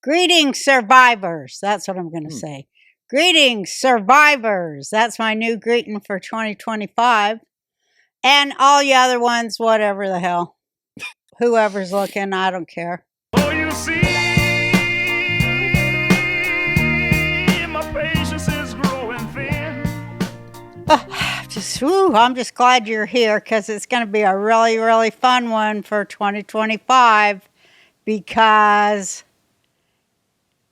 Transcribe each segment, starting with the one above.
Greetings, survivors. That's what I'm going to say. Greetings, survivors. That's my new greeting for 2025. And all you other ones, whatever the hell. Whoever's looking, I don't care. Oh, you see, my patience is growing thin. I'm just glad you're here because it's going to be a really, really fun one for 2025 because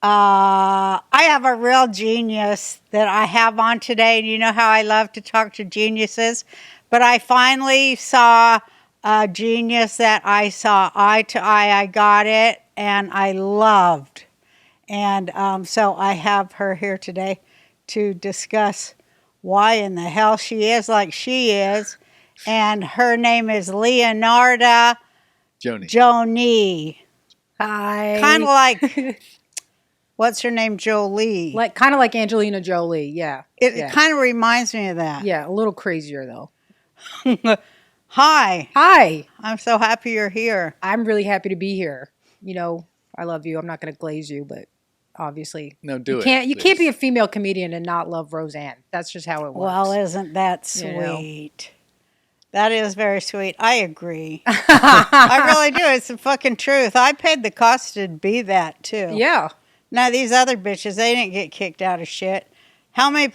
I have a real genius that I have on today. And you know how I love to talk to geniuses, but I finally saw a genius that I saw eye to eye. I got it and I loved. And so I have her here today to discuss why in the hell she is like she is. And her name is Leonarda Jonie. Hi. Kind of like, what's her name? Jolie. Kind of like Angelina Jolie, yeah. It kind of reminds me of that. Yeah, a little crazier though. Hi. Hi. I'm so happy you're here. I'm really happy to be here. You know, I love you. I'm not going to glaze you, but obviously. No, you can't be a female comedian and not love Roseanne. That's just how it works. Well, isn't that sweet? You know? That is very sweet. I agree. I really do. It's the fucking truth. I paid the cost to be that too. Yeah. Now these other bitches, they didn't get kicked out of shit. How many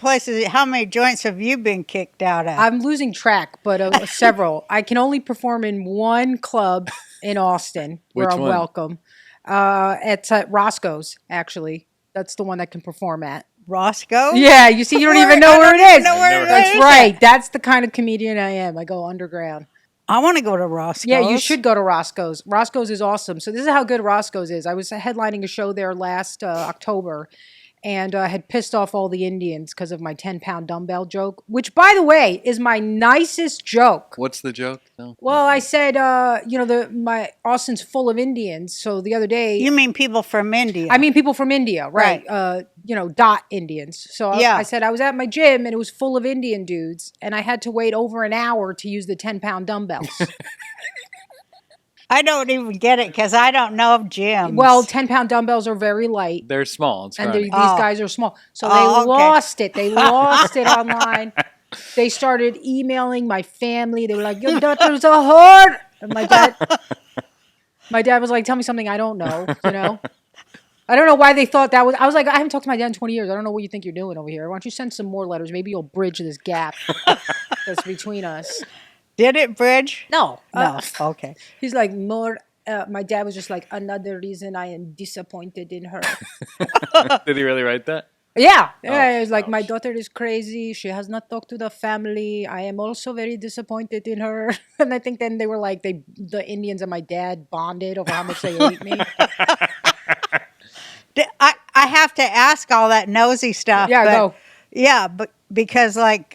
joints have you been kicked out of? I'm losing track, but several. I can only perform in one club in Austin where I'm welcome. It's at Roscoe's, actually. That's the one that can perform at. Roscoe? Yeah, you see, you don't even know where it is. That's right. It? That's the kind of comedian I am. I go underground. I want to go to Roscoe's. Yeah, you should go to Roscoe's. Roscoe's is awesome. So this is how good Roscoe's is. I was headlining a show there last October, and I had pissed off all the Indians because of my 10-pound dumbbell joke, which, by the way, is my nicest joke. What's the joke? No. Well, I said, my Austin's full of Indians. So the other day, you mean people from India? I mean people from India, right? Dot Indians. So I said I was at my gym and it was full of Indian dudes, and I had to wait over an hour to use the 10-pound dumbbells. I don't even get it because I don't know of gyms. Well, 10-pound dumbbells are very light. They're small. And these guys are small. So they lost it. They lost it online. They started emailing my family. They were like, your daughter's a whore. And my dad was like, tell me something I don't know, you know? I don't know why they thought that was. I was like, I haven't talked to my dad in 20 years. I don't know what you think you're doing over here. Why don't you send some more letters? Maybe you'll bridge this gap that's between us. Did it bridge? No. No. Okay. He's like, more. My dad was just like, another reason I am disappointed in her. Did he really write that? Yeah. It was like, my daughter is crazy. She has not talked to the family. I am also very disappointed in her. And I think then they were like, the Indians and my dad bonded over how much they hate me. I have to ask all that nosy stuff. Yeah, go. Yeah, but because of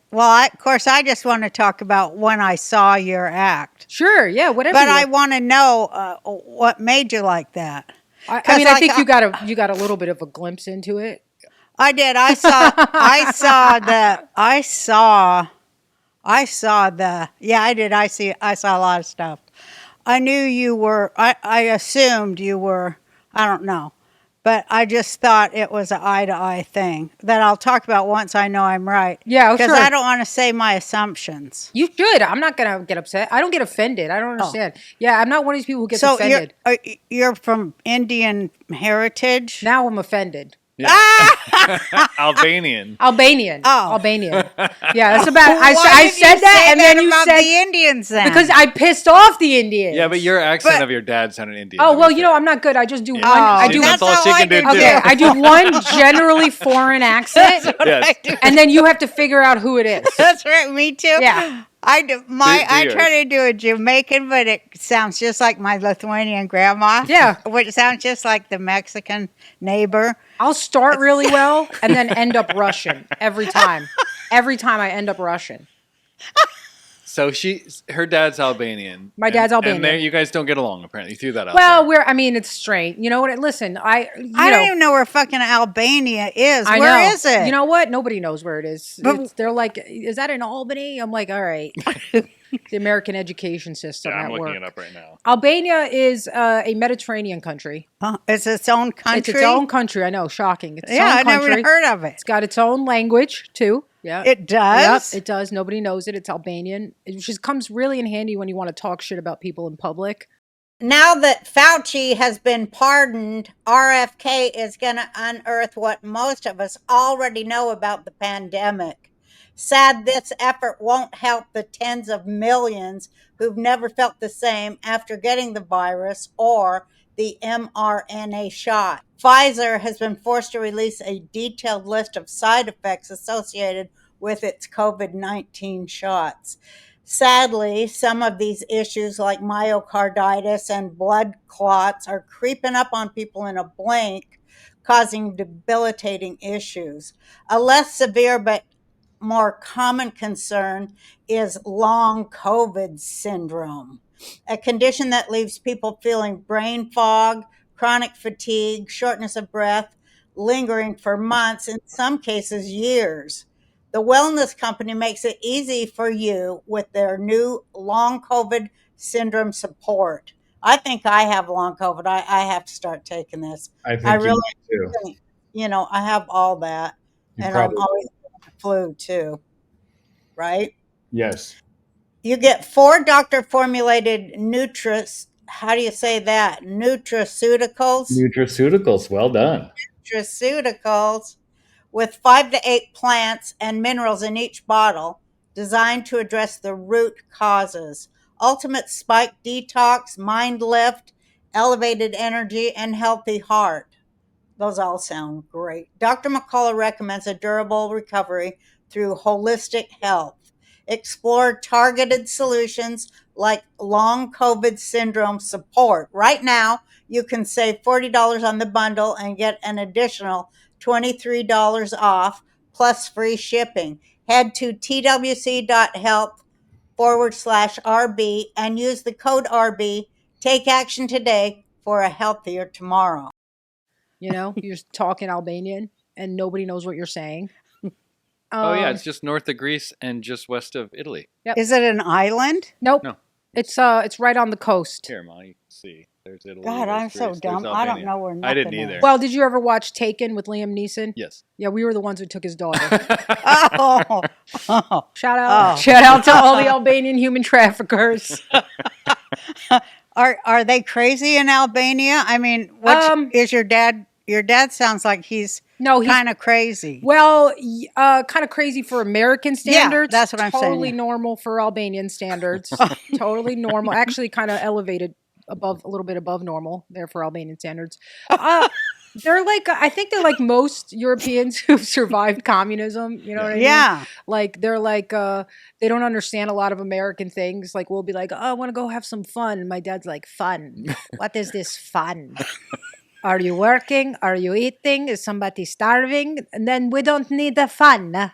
course, I just want to talk about when I saw your act. Sure, yeah, whatever. But I want to know what made you like that. I mean, I think you got a little bit of a glimpse into it. I did. I saw a lot of stuff. I knew you were. I assumed you were. I don't know. But I just thought it was an eye-to-eye thing that I'll talk about once I know I'm right. Yeah, sure. Because I don't want to say my assumptions. You should. I'm not going to get upset. I don't get offended. I don't understand. Yeah, I'm not one of these people who gets offended. So you're from Indian heritage? Now I'm offended. Yeah. Albanian. Oh. Albanian. Yeah, that's about. I said that, and then you said the Indians. Then because I pissed off the Indians. Yeah, but your accent of your dad sounded Indian. Oh well, I'm not good. I just do one. That's all she can do. Okay, I do one generally foreign accent, and then you have to figure out who it is. That's right. Me too. Yeah. I try to do a Jamaican, but it sounds just like my Lithuanian grandma. Yeah. Which sounds just like the Mexican neighbor. I'll start really well and then end up Russian every time. Every time I end up Russian. So her dad's Albanian. My dad's Albanian. And you guys don't get along, apparently. You threw that out. Well, it's strange. You know what? Listen, I don't even know where fucking Albania is. Where is it? You know what? Nobody knows where it is. They're like, is that in Albany? I'm like, all right. The American education system Yeah, I'm at looking work. it up right now. Albania is a Mediterranean country. It's its own country. It's its own country. I know, shocking. It's its Yeah, own I country. never heard of it. It's got its own language too. Yeah, It does? Yep, it does. Nobody knows it. It's Albanian. It just comes really in handy when you want to talk shit about people in public. Now that Fauci has been pardoned, RFK is going to unearth what most of us already know about the pandemic. Sad this effort won't help the tens of millions who've never felt the same after getting the virus or the mRNA shot. Pfizer has been forced to release a detailed list of side effects associated with its COVID-19 shots. Sadly, some of these issues like myocarditis and blood clots are creeping up on people in a blink, causing debilitating issues. A less severe but more common concern is long COVID syndrome, a condition that leaves people feeling brain fog, chronic fatigue, shortness of breath, lingering for months, in some cases years. The wellness company makes it easy for you with their new long COVID syndrome support. I think I have long COVID. I have to start taking this. I think I you really need to. think, I have all that. You And probably I'm always getting the flu too, right? Yes. You get 4 doctor formulated how do you say that? Nutraceuticals. Well done. Nutraceuticals with 5 to 8 plants and minerals in each bottle, designed to address the root causes. Ultimate spike detox, mind lift, elevated energy, and healthy heart. Those all sound great. Dr. McCullough recommends a durable recovery through holistic health. Explore targeted solutions like long COVID syndrome support. Right now, you can save $40 on the bundle and get an additional $23 off plus free shipping. Head to twc.health/RB and use the code RB. Take action today for a healthier tomorrow. You're just talking Albanian and nobody knows what you're saying. Oh yeah, it's just north of Greece and just west of Italy. Yep. Is it an island? Nope. No. It's right on the coast. Here, Ma, you can see. There's Italy. God, there's I'm so Greece, dumb. there's I don't Albania. know where I didn't nothing either. is. Well, did you ever watch Taken with Liam Neeson? Yes. Yeah, we were the ones who took his daughter. Oh. Shout out. Oh. Shout out to all the Albanian human traffickers. Are they crazy in Albania? I mean, is your dad? Your dad sounds like he's kind of crazy. Well, kind of crazy for American standards. Yeah, that's what I'm saying. Totally normal for Albanian standards. Totally normal. Actually, kind of elevated a little bit above normal there for Albanian standards. They're like, I think they're like most Europeans who've survived communism. You know what I mean? Yeah. Like they're like, they don't understand a lot of American things. Like we'll be like, oh, I want to go have some fun. And my dad's like, fun? What is this fun? Are you working? Are you eating? Is somebody starving? And then we don't need the fun.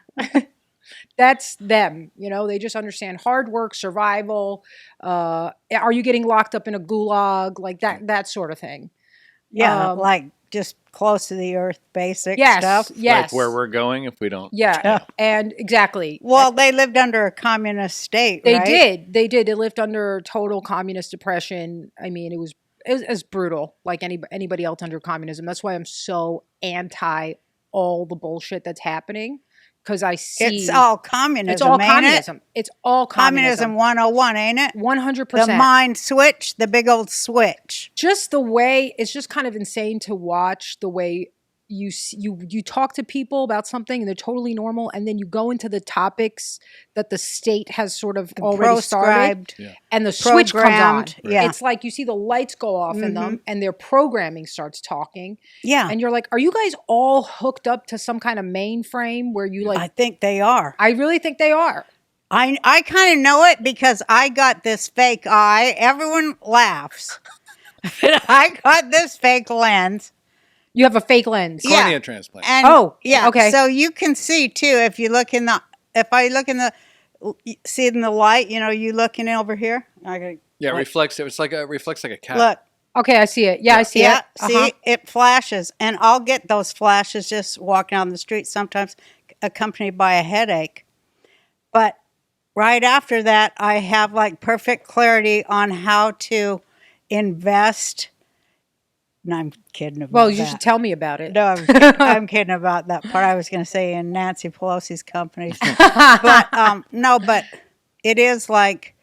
That's them. They just understand hard work, survival. Are you getting locked up in a gulag? Like that sort of thing. Yeah, like just close to the earth, basic stuff. Yes. Like where we're going if we don't. Yeah. And exactly. Well, they lived under a communist state, They right? did. They did. They lived under total communist depression. I mean, it was brutal, like anybody else under communism. That's why I'm so anti all the bullshit that's happening, because I see it's all communism. It's all ain't communism. It? It's all communism. 101, ain't it? 100%. The mind switch, the big old switch. Just the way it's just kind of insane to watch the way you talk to people about something and they're totally normal, and then you go into the topics that the state has sort of already started, and the switch comes on. Yeah. It's like you see the lights go off in them, and their programming starts talking. Yeah, and you're like, are you guys all hooked up to some kind of mainframe where you like? I think they are. I really think they are. I kind of know it because I got this fake eye. Everyone laughs, but I got this fake lens. You have a fake lens. Cornea transplant. And okay. So you can see too if you look in see in the light. You looking over here. It reflects. It reflects like a cat. Look. Okay, I see it. Yeah, I see it. See, it flashes, and I'll get those flashes just walking on the street. Sometimes accompanied by a headache, but right after that, I have like perfect clarity on how to invest. No, I'm kidding about Well, that. you should tell me about it. No, I'm kidding about that part. I was going to say in Nancy Pelosi's companies. But no, but it is like,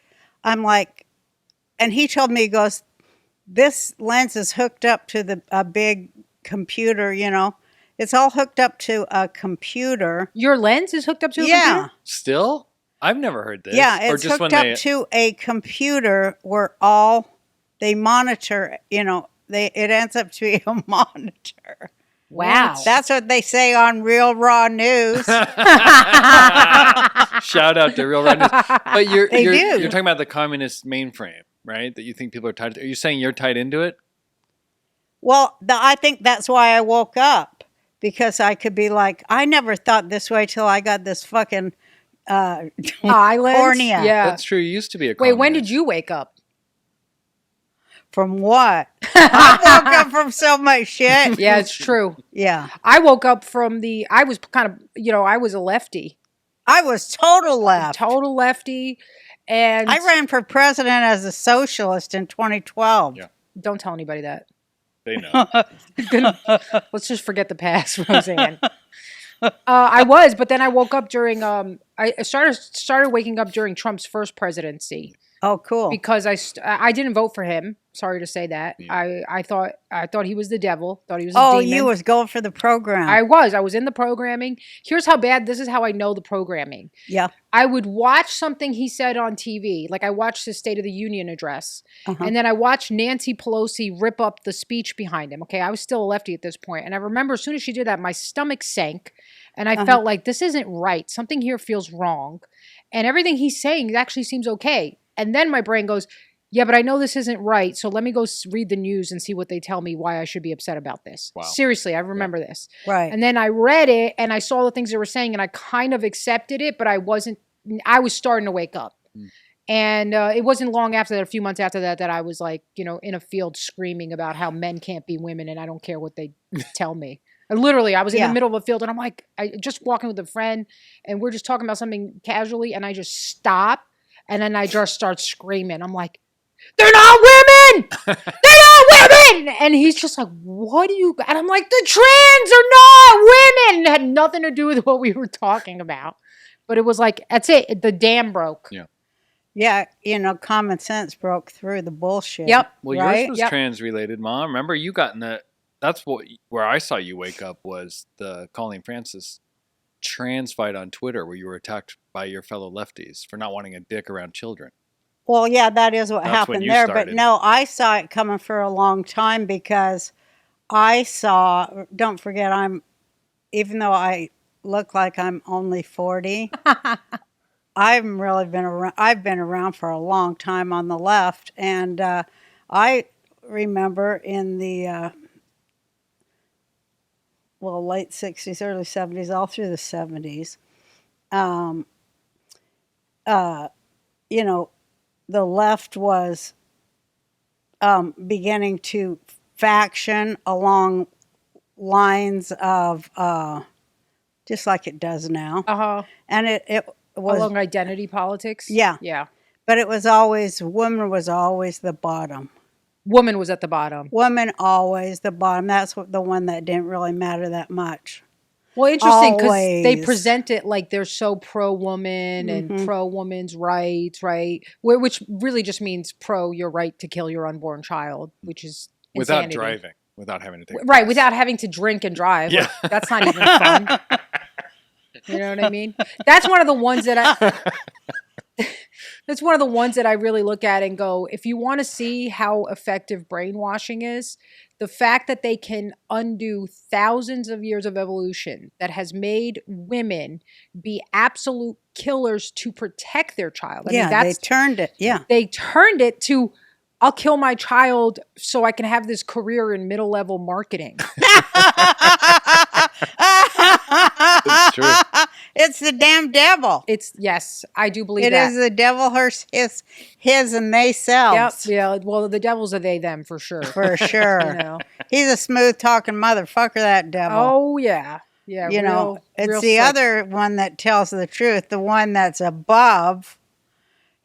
I'm like, and he told me, he goes, this lens is hooked up to a big computer, you know. It's all hooked up to a computer. Your lens is hooked up to a Yeah. computer? Still? I've never heard this. Yeah, Or it's just hooked when up to a computer where they monitor, you know, it ends up to be a monitor. Wow. That's what they say on Real Raw News. Shout out to Real Raw News. But you're talking about the communist mainframe, right? That you think people are tied to. Are you saying you're tied into it? Well, I think that's why I woke up. Because I could be like, I never thought this way till I got this fucking eyelid. Cornea. Yeah. That's true. You used to be a Wait, communist. when did you wake up? From what? I woke up from so much shit. Yeah, it's true. Yeah. I woke up from I was kind of, I was a lefty. I was total left. Total lefty. And I ran for president as a socialist in 2012. Yeah. Don't tell anybody that. They know. Let's just forget the past, Roseanne. I was, but then I woke up during. I started waking up during Trump's first presidency. Oh, cool. Because I didn't vote for him. Sorry to say that. Yeah. I thought he was the devil. Thought he was. Oh, a demon. you was going for the program. I was in the programming. Here's how bad. This is how I know the programming. Yeah. I would watch something he said on TV. Like I watched his State of the Union address. And then I watched Nancy Pelosi rip up the speech behind him. Okay. I was still a lefty at this point. And I remember as soon as she did that, my stomach sank. And I felt like this isn't right. Something here feels wrong. And everything he's saying actually seems okay. And then my brain goes, yeah, but I know this isn't right. So let me go read the news and see what they tell me why I should be upset about this. Wow. Seriously, I remember this. Right. And then I read it and I saw the things they were saying and I kind of accepted it, but I was starting to wake up. And it wasn't long after that, a few months after that, that I was like, in a field screaming about how men can't be women and I don't care what they tell me. And literally, I was in the middle of a field and I'm like, I just walking with a friend and we're just talking about something casually and I just stop and then I just start screaming. I'm like, they're not women! They're not women! And he's just like, what do you... And I'm like, the trans are not women! It had nothing to do with what we were talking about. But it was like, that's it. The dam broke. Yeah. Yeah, common sense broke through the bullshit. Yep. Well, right? yours was trans-related, Mom. Remember, you got in the... That's where I saw you wake up was the Colleen Francis trans fight on Twitter where you were attacked by your fellow lefties for not wanting a dick around children. Well, yeah, that is what That's when happened you there. started. But no, I saw it coming for a long time because don't forget, even though I look like I'm only 40, I've been around for a long time on the left. And I remember in the, late 60s, early 70s, all through the 70s, the left was beginning to faction along lines of just like it does now. And it was along identity politics. Yeah. But it was always, woman was always the bottom. Woman was at the bottom. Woman always the bottom. That's the one that didn't really matter that much. Well, interesting because they present it like they're so pro-woman and pro-woman's rights, right? Which really just means pro your right to kill your unborn child, which is insanity. Without driving, without having to take right, without having to drink and drive. Yeah. Like, that's not even fun. You know what I mean? That's one of the ones that That's one of the ones that I really look at and go, if you want to see how effective brainwashing is, the fact that they can undo thousands of years of evolution that has made women be absolute killers to protect their child. I mean, they turned it. Yeah. They turned it to, I'll kill my child so I can have this career in middle level marketing. It's true. It's the damn devil. Yes, I do believe it that. It is the devil, his and they selves. Yep, yeah. Well, the devil's a they, them for sure. For sure. He's a smooth talking motherfucker, that devil. Oh, yeah. Yeah. It's the other one that tells the truth, the one that's above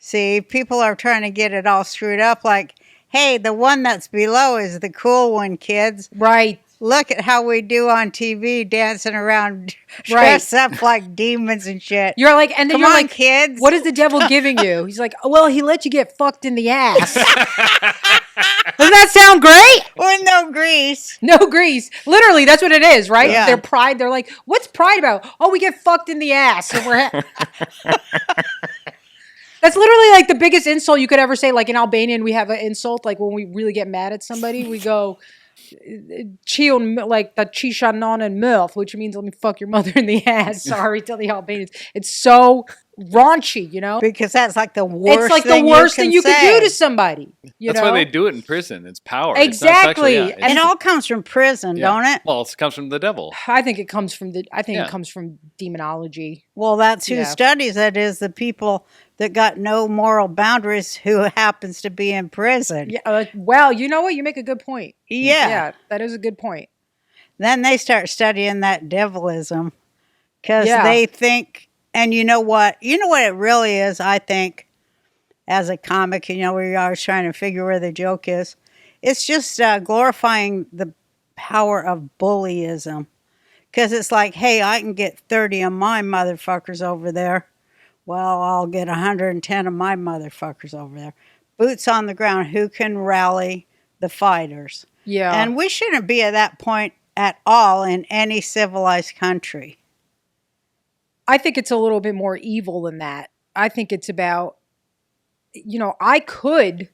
See, people are trying to get it all screwed up like, hey, the one that's below is the cool one, kids. Right. Look at how we do on TV dancing around Right. dressed up like demons and shit. You're like, and then Come you're on, like, kids. what is the devil giving you? He's like, well, he let you get fucked in the ass. Doesn't that sound great? With no grease. No grease. Literally, that's what it is, right? Yeah. Their pride. They're like, what's pride about? Oh, we get fucked in the ass. And that's literally like the biggest insult you could ever say. Like in Albanian, we have an insult. Like when we really get mad at somebody, we go, "Chion," like the chishanon and milf, which means let me fuck your mother in the ass. Sorry to the Albanians. It's so raunchy, you know? Because that's like the worst It's like thing the worst you thing you could say. do to somebody. You That's know? why they do it in prison. It's power. Exactly. It's not sexual, And It all comes from prison, don't it? Well, it comes from the devil. I think it comes from Yeah. it comes from demonology. Well, that's who Yeah. studies it, is the people that got no moral boundaries who happens to be in prison. Yeah. Well, you know what? You make a good point. Yeah. Yeah, that is a good point. Then they start studying that devilism because Yeah. they think, and you know what? You know what it really is, I think, as a comic, you know, where you're always trying to figure where the joke is. It's just glorifying the power of bullyism. Because it's like, hey, I can get 30 of my motherfuckers over there. Well, I'll get 110 of my motherfuckers over there. Boots on the ground. Who can rally the fighters? Yeah. And we shouldn't be at that point at all in any civilized country. I think it's a little bit more evil than that. I think it's about, you know, I could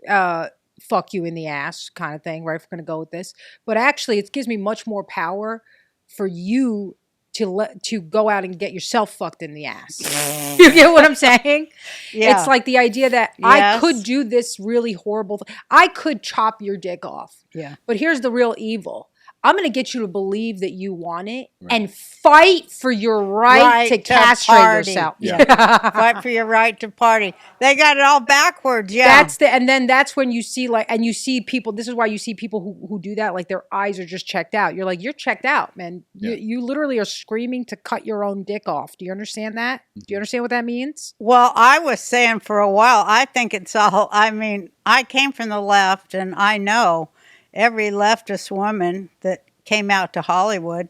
fuck you in the ass kind of thing, right? If we're going to go with this. But actually, it gives me much more power for you to go out and get yourself fucked in the ass. You get what I'm saying? Yeah. It's like the idea that I Yes. could do this really horrible thing. I could chop your dick off. Yeah. But here's the real evil. I'm going to get you to believe that you want it and fight for your right to castrate party. yourself. Yeah. Fight for your right to party. They got it all backwards. Yeah. And then that's when you see and you see people, this is why you see people who do that, like their eyes are just checked out. You're like, you're checked out, man. Yeah. You literally are screaming to cut your own dick off. Do you understand that? Do you understand what that means? Well, I was saying for a while, I think it's all, I mean, I came from the left and I know every leftist woman that came out to Hollywood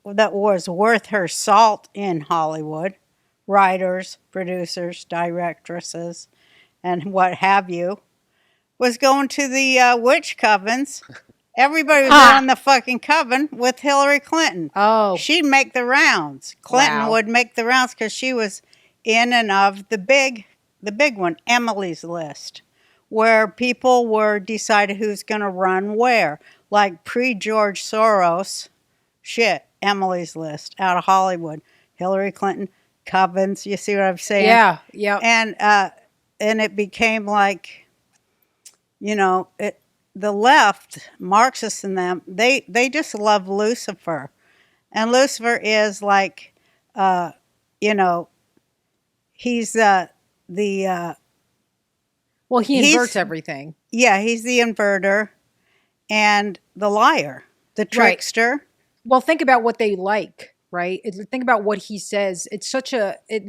that was worth her salt in Hollywood, writers, producers, directresses, and what have you, was going to the witch covens. Everybody was on the fucking coven with Hillary Clinton. Oh. She'd make the rounds. Clinton Wow. would make the rounds because she was in and of the big one, Emily's List, where people were decided who's going to run where. Like pre-George Soros, shit, Emily's List out of Hollywood. Hillary Clinton, covens, you see what I'm saying? Yeah, yeah. And it became like, you know, the left, Marxists and them, they just love Lucifer. And Lucifer is like, you know, he's Well, he he's- inverts everything. yeah, he's the inverter and the liar, the trickster. Well, think about what they like, right? Think about what he says. It's such a I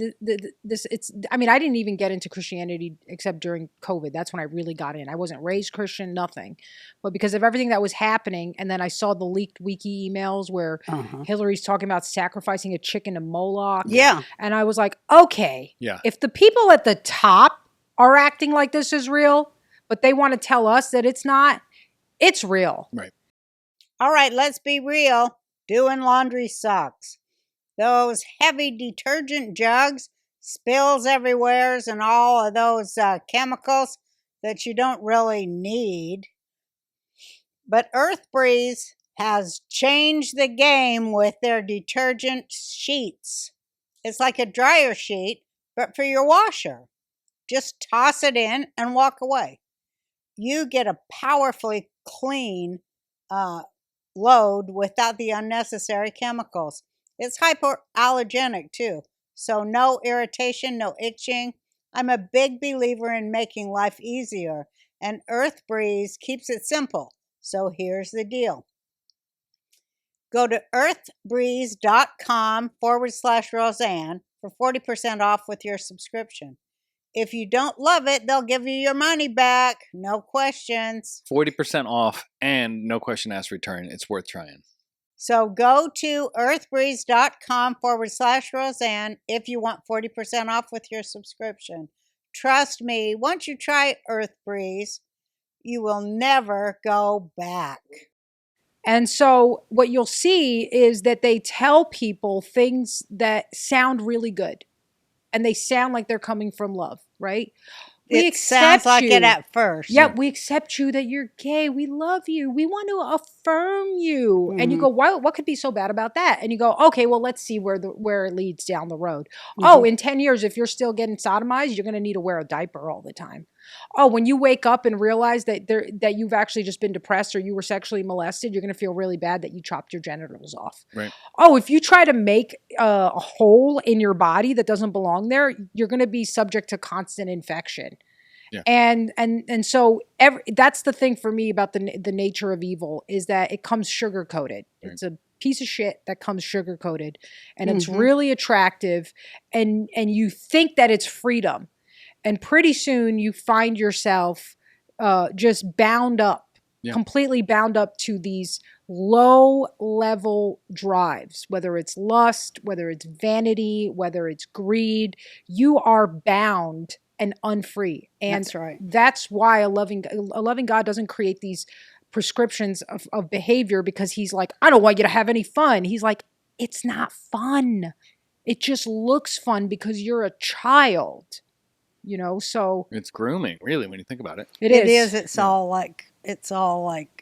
mean, I didn't even get into Christianity except during COVID. That's when I really got in. I wasn't raised Christian, nothing. But because of everything that was happening, and then I saw the leaked wiki emails where Hillary's talking about sacrificing a chicken to Moloch. Yeah. And I was like, okay, Yeah. if the people at the top are acting like this is real, but they want to tell us that it's not, it's real. Right. All right, let's be real. Doing laundry sucks. Those heavy detergent jugs, spills everywheres, and all of those chemicals that you don't really need. But Earth Breeze has changed the game with their detergent sheets. It's like a dryer sheet, but for your washer. Just toss it in and walk away. You get a powerfully clean load without the unnecessary chemicals. It's hypoallergenic too, so no irritation, no itching. I'm a big believer in making life easier, and Earth Breeze keeps it simple. So here's the deal. Go to earthbreeze.com/Roseanne for 40% off with your subscription. If you don't love it, they'll give you your money back. No questions. 40% off and no question asked return. It's worth trying. So go to earthbreeze.com/Roseanne if you want 40% off with your subscription. Trust me, once you try Earth Breeze, you will never go back. And so what you'll see is that they tell people things that sound really good. And they sound like they're coming from love, right? It sounds like it at first. Yeah, we accept you that you're gay. We love you. We want to affirm you. Mm-hmm. And you go, what could be so bad about that? And you go, okay, well, let's see where it leads down the road. Mm-hmm. Oh, in 10 years, if you're still getting sodomized, you're going to need to wear a diaper all the time. Oh, when you wake up and realize that you've actually just been depressed or you were sexually molested, you're going to feel really bad that you chopped your genitals off. Right. Oh, if you try to make a hole in your body that doesn't belong there, you're going to be subject to constant infection. Yeah. And so that's the thing for me about the nature of evil is that it comes sugar coated. Right. It's a piece of shit that comes sugar coated, and it's really attractive, and you think that it's freedom, and pretty soon you find yourself just bound up, completely bound up to these low level drives, whether it's lust, whether it's vanity, whether it's greed. You are bound and unfree. And that's right. That's why a loving God doesn't create these prescriptions of behavior because he's like, I don't want you to have any fun. He's like, it's not fun. It just looks fun because you're a child, so. It's grooming, really, when you think about it. It is. It's all like,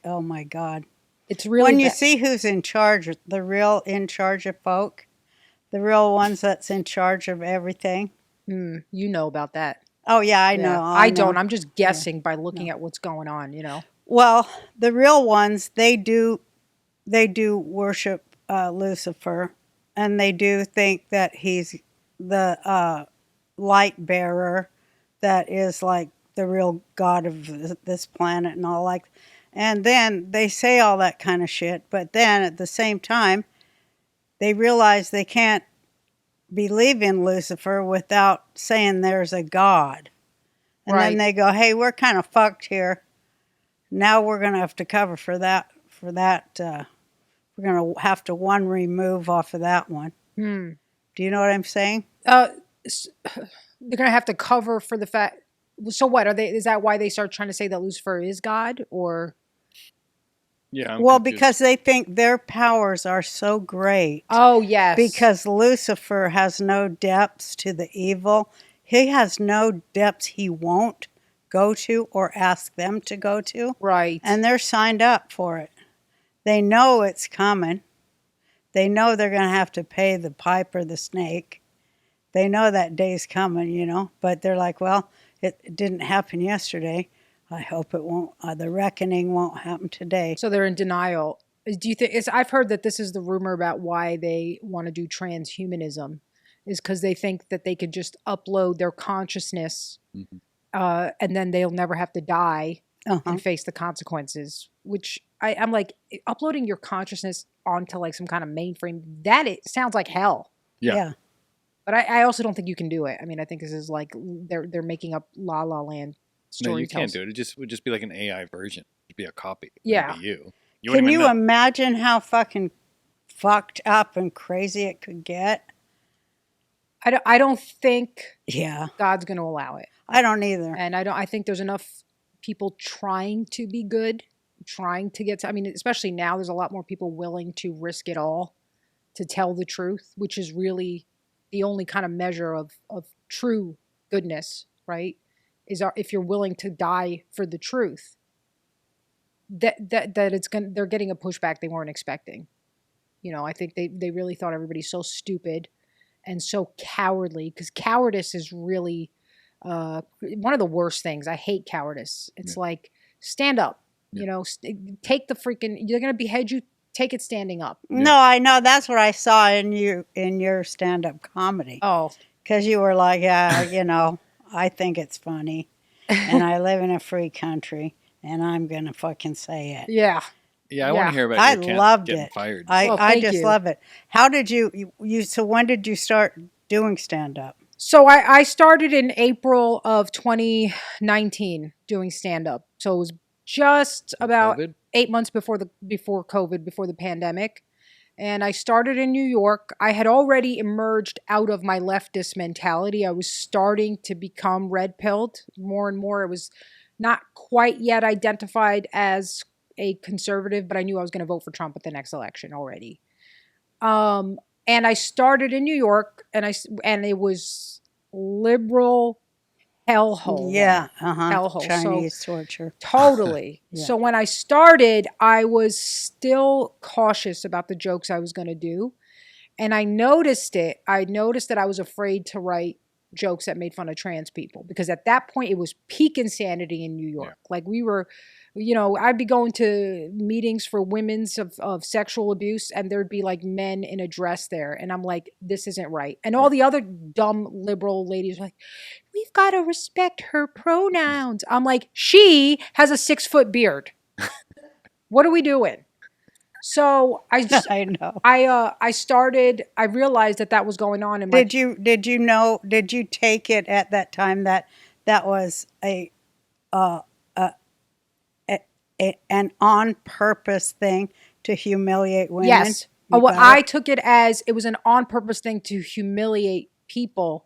oh my God. It's really when you see who's in charge, the real in charge of folk, the real ones that's in charge of everything. You know about that. Oh, yeah, I know. I don't. I'm just guessing by looking at what's going on, Well, the real ones, they do worship Lucifer, and they do think that he's the light bearer that is like the real god of this planet and all like. And then they say all that kind of shit, but then at the same time, they realize they can't believe in Lucifer without saying there's a God. And then they go, hey, we're kind of fucked here. Now we're going to have to cover for that. We're going to have to remove off of that one. Do you know what I'm saying? They're going to have to cover for the fact. So what is that why they start trying to say that Lucifer is God or? Yeah. Well, because they think their powers are so great. Oh, yes. Because Lucifer has no depths to the evil. He has no depths he won't go to or ask them to go to. Right. And they're signed up for it. They know it's coming. They know they're going to have to pay the piper, the snake. They know that day's coming, But they're like, well, it didn't happen yesterday. I hope it won't. The reckoning won't happen today. So they're in denial. Do you think? I've heard that this is the rumor about why they want to do transhumanism, is because they think that they could just upload their consciousness, and then they'll never have to die and face the consequences. Which I'm like, uploading your consciousness onto like some kind of mainframe, it sounds like hell. Yeah. But I also don't think you can do it. I mean, I think this is like they're making up La La Land. No, you can't do it. It would just be like an AI version. It'd be a copy. Yeah. Be you. Can you imagine how fucking fucked up and crazy it could get? I don't think God's going to allow it. I don't either. And I think there's enough people trying to be good, trying to get to, I mean, especially now there's a lot more people willing to risk it all to tell the truth, which is really the only kind of measure of true goodness, right? If you're willing to die for the truth, that they're getting a pushback they weren't expecting. I think they really thought everybody's so stupid and so cowardly, because cowardice is really one of the worst things. I hate cowardice. It's like, stand up, take the freaking, you're going to behead you, take it standing up. No, I know. That's what I saw in your stand-up comedy. Oh. Because you were like, I think it's funny, and I live in a free country, and I'm going to fucking say it. Yeah. Yeah, I want to hear about your loved getting it. fired. I just love it. How did you so when did you start doing stand-up? So I started in April of 2019 doing stand-up. So it was just about COVID? 8 months before COVID, before the pandemic. And I started in New York. I had already emerged out of my leftist mentality. I was starting to become red-pilled more and more. It was not quite yet identified as a conservative, but I knew I was going to vote for Trump at the next election already. And I started in New York, and it was liberal hellhole. Yeah, Hellhole. Chinese torture. Totally. Yeah. So when I started, I was still cautious about the jokes I was going to do. And I noticed it. I noticed that I was afraid to write jokes that made fun of trans people, because at that point it was peak insanity in New York. Yeah. Like we were, I'd be going to meetings for women's of sexual abuse, and there'd be like men in a dress there. And I'm like, this isn't right. And all the other dumb liberal ladies were like, we've got to respect her pronouns. I'm like, she has a 6-foot beard. What are we doing? So I know. I realized that was going on in my. Did you take it at that time that was an on purpose thing to humiliate women? Yes. I took it as it was an on purpose thing to humiliate people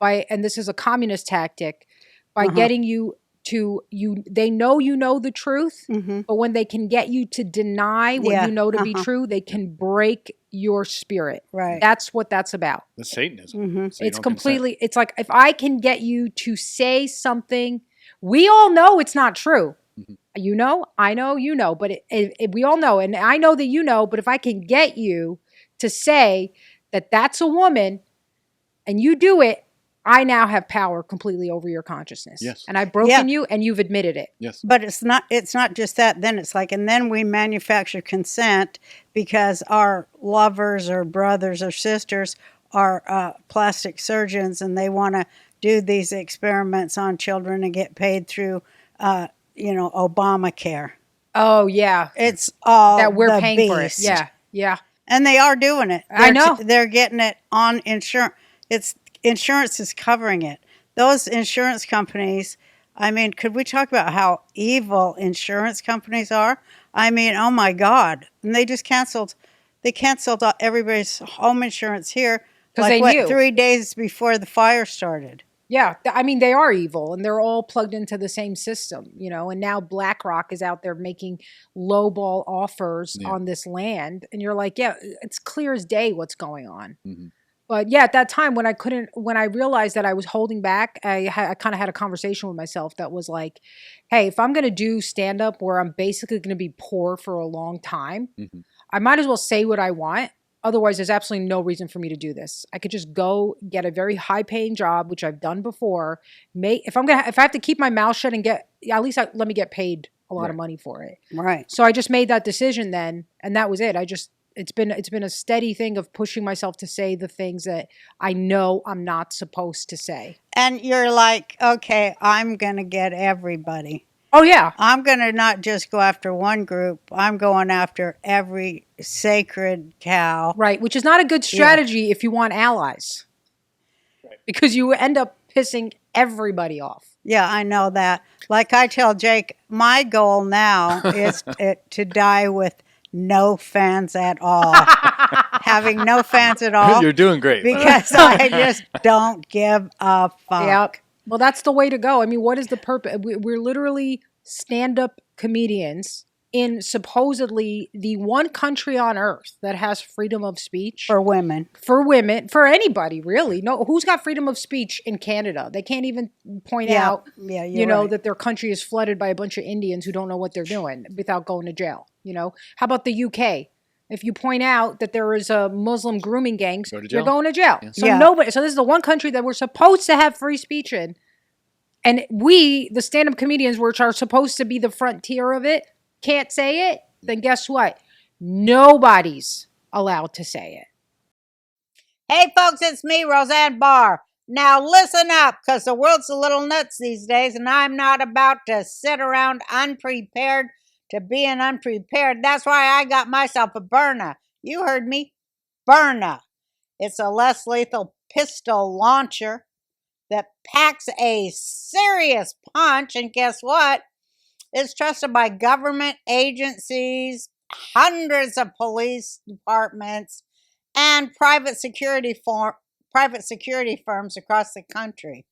and this is a communist tactic, by getting you to they know the truth, but when they can get you to deny what you know to be true, they can break your spirit. Right. That's what that's about. That's Satanism. So It's completely, it's like, if I can get you to say something, we all know it's not true. You know, I know, you know, but we all know, and I know that you know, but if I can get you to say that that's a woman and you do it, I now have power completely over your consciousness. Yes. And I've broken you, and you've admitted it. Yes. But it's not just that. Then it's like, and then we manufacture consent because our lovers or brothers or sisters are plastic surgeons, and they want to do these experiments on children and get paid through, Obamacare. Oh, yeah. It's all That we're the paying for it. beast. Yeah. Yeah. And they are doing it. I know. They're getting it on insurance. Insurance is covering it. Those insurance companies, I mean, could we talk about how evil insurance companies are? I mean, oh my God. And they canceled everybody's home insurance here. 'Cause they knew. 3 days before the fire started. Yeah, I mean, they are evil, and they're all plugged into the same system, and now BlackRock is out there making lowball offers on this land. And you're like, yeah, it's clear as day what's going on. But yeah, at that time when I realized that I was holding back, I kind of had a conversation with myself that was like, hey, if I'm going to do stand up where I'm basically going to be poor for a long time, I might as well say what I want. Otherwise, there's absolutely no reason for me to do this. I could just go get a very high paying job, which I've done before. If I have to keep my mouth shut and let me get paid a lot of money for it. Right. So I just made that decision then, and that was it. It's been a steady thing of pushing myself to say the things that I know I'm not supposed to say. And you're like, okay, I'm going to get everybody. Oh, yeah. I'm going to not just go after one group. I'm going after every sacred cow. Right, which is not a good strategy if you want allies. Right. Because you end up pissing everybody off. Yeah, I know that. Like I tell Jake, my goal now is to die with no fans at all. Having no fans at all. You're doing great. Because I just don't give a fuck. Yep. Well, that's the way to go. I mean, what is the purpose? We're literally stand-up comedians in supposedly the one country on earth that has freedom of speech. For women. For anybody, really. No, who's got freedom of speech in Canada? They can't even point out, that their country is flooded by a bunch of Indians who don't know what they're doing without going to jail. How about the UK? If you point out that there is a Muslim grooming gang, you're going to jail. Yeah. So this is the one country that we're supposed to have free speech in. And we, the stand-up comedians, which are supposed to be the frontier of it, can't say it, then guess what? Nobody's allowed to say it. Hey, folks, it's me, Roseanne Barr. Now listen up, because the world's a little nuts these days, and I'm not about to sit around unprepared to being unprepared. That's why I got myself a Burna. You heard me. Burna. It's a less lethal pistol launcher that packs a serious punch. And guess what? It's trusted by government agencies, hundreds of police departments, and private security firms across the country.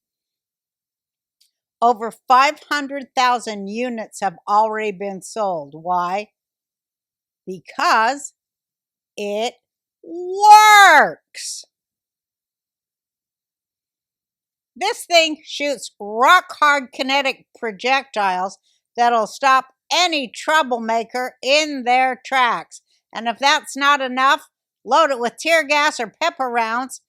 Over 500,000 units have already been sold. Why? Because it works. This thing shoots rock-hard kinetic projectiles that'll stop any troublemaker in their tracks. And if that's not enough, load it with tear gas or pepper rounds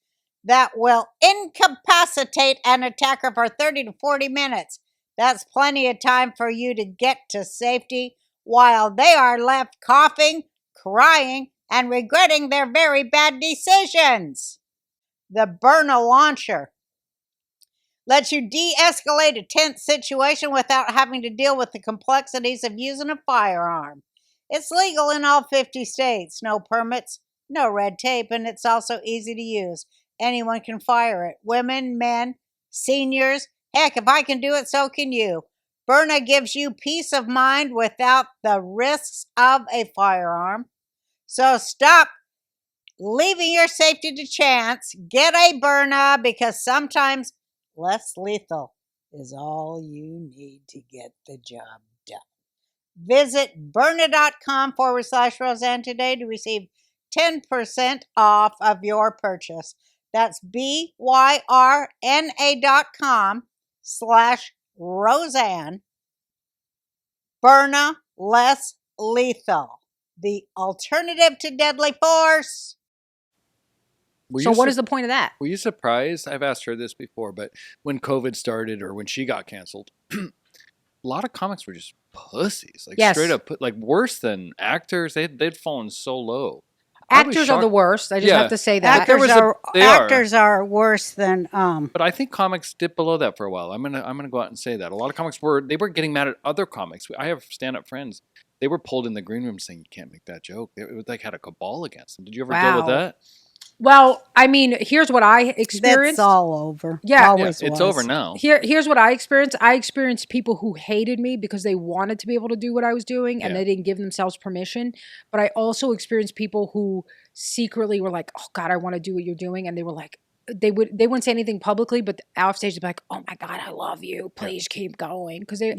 that will incapacitate an attacker for 30 to 40 minutes. That's plenty of time for you to get to safety while they are left coughing, crying, and regretting their very bad decisions. The Burna launcher lets you de-escalate a tense situation without having to deal with the complexities of using a firearm. It's legal in all 50 states. No permits, no red tape, and it's also easy to use. Anyone can fire it. Women, men, seniors. Heck, if I can do it, so can you. Burna gives you peace of mind without the risks of a firearm. So stop leaving your safety to chance. Get a Burna, because sometimes less lethal is all you need to get the job done. Visit Burna.com/Roseanne today to receive 10% off of your purchase. That's BYRNA.com/Roseanne. Burna less lethal. The alternative to deadly force. So what is the point of that? Were you surprised? I've asked her this before, but when COVID started or when she got canceled, a lot of comics were just pussies. Like straight up, like worse than actors. They'd fallen so low. Actors are the worst. I just have to say that. Actors are worse than. But I think comics dipped below that for a while. I'm gonna go out and say that a lot of comics were getting mad at other comics. I have stand-up friends. They were pulled in the green room saying you can't make that joke. It was like had a cabal against them. Did you ever deal with that? Well, I mean, here's what I experienced. That's all over. Yeah, always it's over now. Here's what I experienced. I experienced people who hated me because they wanted to be able to do what I was doing and they didn't give themselves permission. But I also experienced people who secretly were like, "Oh God, I want to do what you're doing," and they were like, they wouldn't say anything publicly, but off stage they'd be like, "Oh my God, I love you. Please keep going." Because I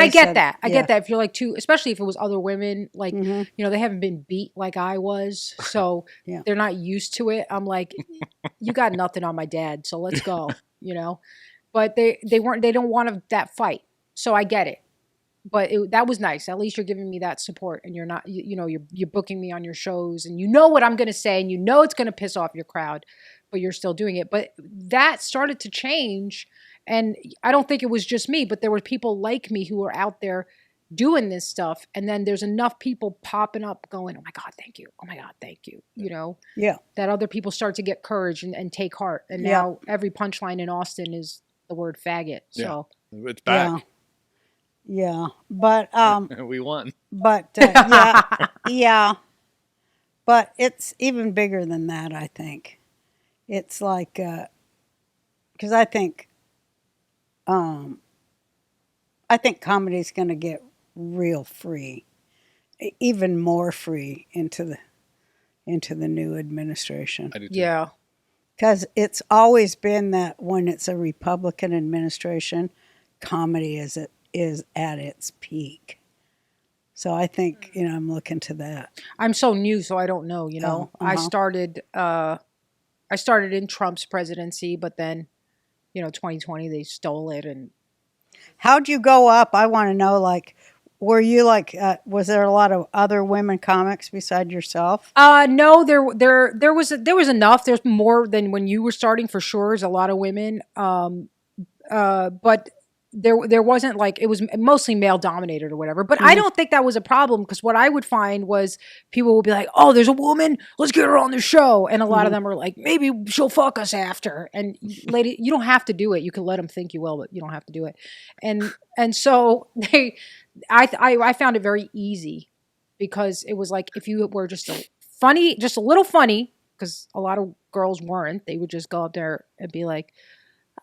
get that. I get that if you're like too, especially if it was other women, like they haven't been beat like I was, so they're not used to it. I'm like, you got nothing on my dad, so let's go, But they don't want that fight, so I get it. But that was nice. At least you're giving me that support, and you're not, you're booking me on your shows, and you know what I'm going to say, and it's going to piss off your crowd, but you're still doing it. But that started to change, and I don't think it was just me, but there were people like me who were out there doing this stuff, and then there's enough people popping up going, "Oh my God, thank you. Oh my God, thank you." That other people start to get courage and take heart, and now every punchline in Austin is the word faggot. So it's back. Yeah, but we won. But but it's even bigger than that. I think it's like because I think comedy's going to get real free, even more free into the new administration. I do too. Yeah, because it's always been that when it's a Republican administration, comedy is at its peak. So I think, I'm looking to that. I'm so new, so I don't know, I started in Trump's presidency, but then, 2020, they stole it. And how'd you go up? I want to know, were you was there a lot of other women comics beside yourself? No, there was enough. There's more than when you were starting for sure. There's a lot of women. But there wasn't it was mostly male dominated or whatever, but I don't think that was a problem, because what I would find was people would be like, "Oh, there's a woman, let's get her on the show," and a lot of them are like, "Maybe she'll fuck us after." And lady, you don't have to do it. You can let them think you will, but you don't have to do it. And so I found it very easy, because it was like if you were just a little funny, because a lot of girls weren't. They would just go up there and be like,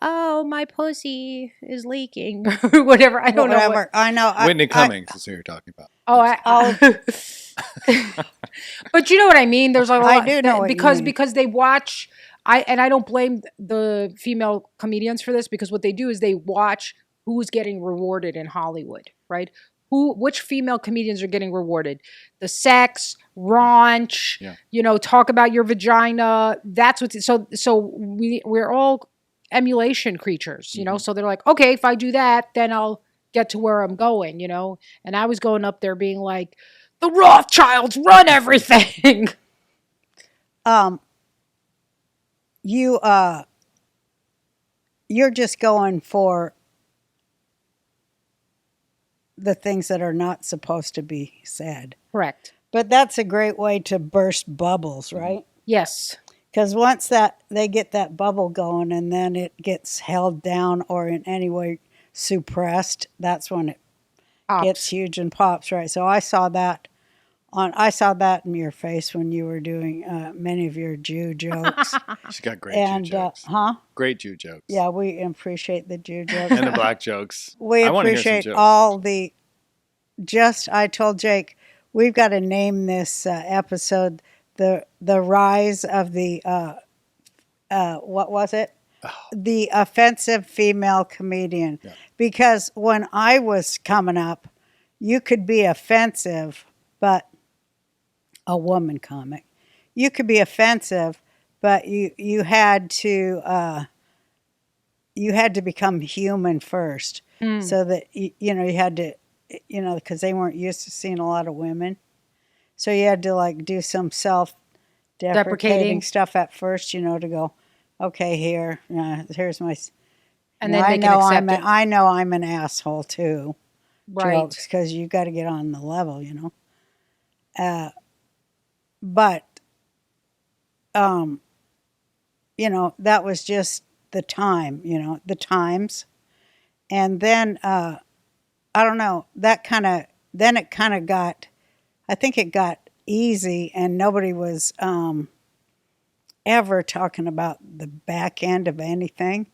oh, my pussy is leaking or whatever. I don't know. Whatever. I know. Whitney Cummings is who you're talking about. But you know what I mean? There's like a lot, I do know what you mean. because they watch. I don't blame the female comedians for this, because what they do is they watch who's getting rewarded in Hollywood, right? Which female comedians are getting rewarded? The sex, raunch, talk about your vagina. That's what. So we're all emulation creatures, So they're like, okay, if I do that, then I'll get to where I'm going, And I was going up there being like, the Rothschilds run everything. You're just going for the things that are not supposed to be said. Correct. But that's a great way to burst bubbles, right? Yes. Because once they get that bubble going and then it gets held down or in any way suppressed, that's when it gets huge and pops, right? So I saw that in your face when you were doing many of your Jew jokes. She's got great Jew jokes. Great Jew jokes. Yeah, we appreciate the Jew jokes. And the black jokes. We appreciate all the... I told Jake, we've got to name this episode the rise of the... what was it? Oh. The offensive female comedian. Yeah. Because when I was coming up, you could be offensive, but... a woman comic. You could be offensive, but you had to become human first, so that you had to, because they weren't used to seeing a lot of women, so you had to like do some self-deprecating stuff at first, to go, okay, here's my, and then they can accept it. I know I'm an asshole too, right? Because you got to get on the level, But, that was just the time, the times. And then, I don't know, then it kind of got, I think it got easy and nobody was ever talking about the back end of anything,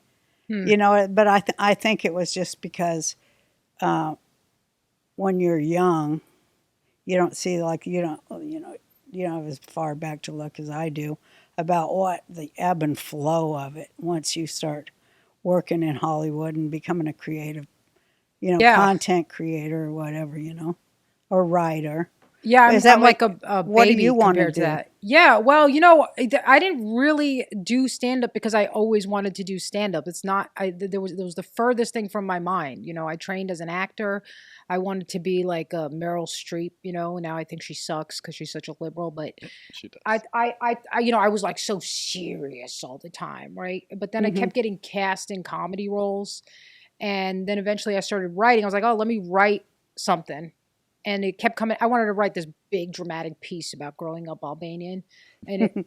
but I think it was just because when you're young, you don't see you don't have as far back to look as I do about what the ebb and flow of it once you start working in Hollywood and becoming a creative, content creator or whatever, or writer. Yeah, Is that I'm like a what baby do you want to compared do? to that. Yeah, well, I didn't really do stand-up because I always wanted to do stand-up. It's not, there was the furthest thing from my mind. I trained as an actor. I wanted to be like a Meryl Streep, and now I think she sucks because she's such a liberal. But she does. I was like so serious all the time, right? But then I kept getting cast in comedy roles, and then eventually I started writing. I was like, oh, let me write something. And it kept coming. I wanted to write this big dramatic piece about growing up Albanian, and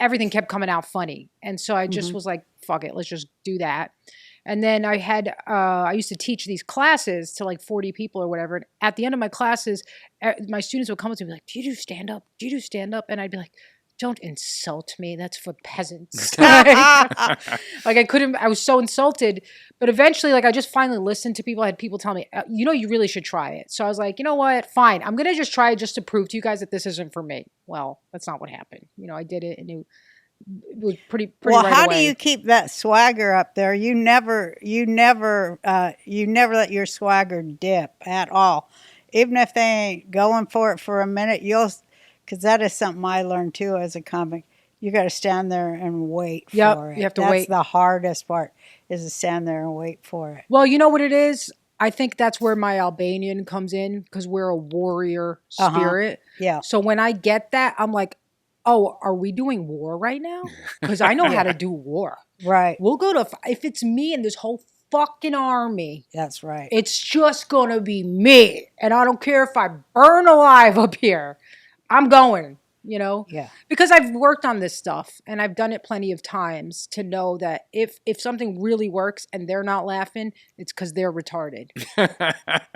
everything kept coming out funny. And so I just was like, fuck it, let's just do that. And then I used to teach these classes to like 40 people or whatever. And at the end of my classes, my students would come up to me like, do you do stand up? Do you do stand up? And I'd be like, don't insult me. That's for peasants. Like I was so insulted. But eventually, I just finally listened to people. I had people tell me, you really should try it. So I was like, you know what? Fine. I'm going to just try it just to prove to you guys that this isn't for me. Well, that's not what happened. I did it and it was pretty well, right how away. do you keep that swagger up there? You never let your swagger dip at all. Even if they ain't going for it for a minute, because that is something I learned too as a comic. You got to stand there and wait for it. You have to wait. That's the hardest part, is to stand there and wait for it. Well, you know what it is? I think that's where my Albanian comes in, because we're a warrior spirit. Yeah. So when I get that, I'm like, oh, are we doing war right now? Because I know how to do war. Right. We'll go to, if it's me and this whole fucking army. That's right. It's just going to be me. And I don't care if I burn alive up here. I'm going, Yeah. Because I've worked on this stuff and I've done it plenty of times to know that if something really works and they're not laughing, it's because they're retarded.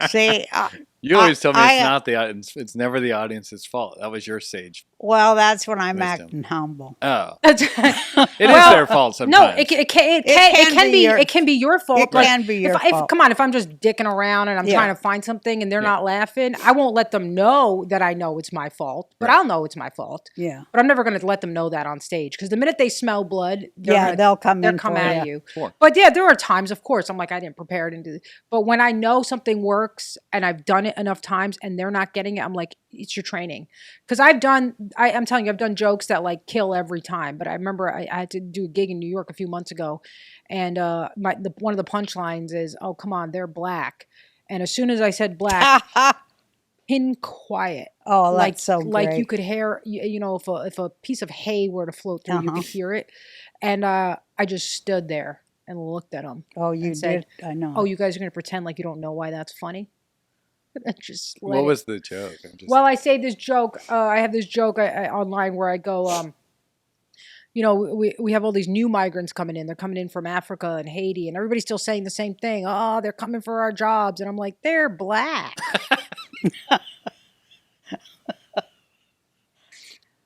See, You always tell me I- it's not the audience. It's never the audience's fault. That was your sage. Well, that's when I'm Wisdom. acting humble. Oh, It it is their fault sometimes. No, it can be your fault. It can be your fault. Come on, if I'm just dicking around and I'm Yeah. trying to find something and they're not laughing, I won't let them know that I know it's my fault. But I'll know it's my fault. Yeah. But I'm never going to let them know that on stage because the minute they smell blood, They'll come they'll in come for at you. you. Sure. But yeah, there are times, of course, I'm like, I didn't prepare it into. But when I know something works and I've done it enough times and they're not getting it, I'm like, it's your training. Because I'm telling you, I've done jokes that like kill every time. But I remember I had to do a gig in New York a few months ago, and one of the punchlines is, "Oh, come on, they're black." And as soon as I said black, pin quiet. Oh, like that's so like great. you could hear, if a piece of hay were to float through, you could hear it. And I just stood there and looked at them. Oh, you and said, did? I know. "Oh, you guys are going to pretend like you don't know why that's funny?" Just What was the joke? Well, I say this joke. I have this joke online where I go, we have all these new migrants coming in. They're coming in from Africa and Haiti, and everybody's still saying the same thing. Oh, they're coming for our jobs. And I'm like, they're black.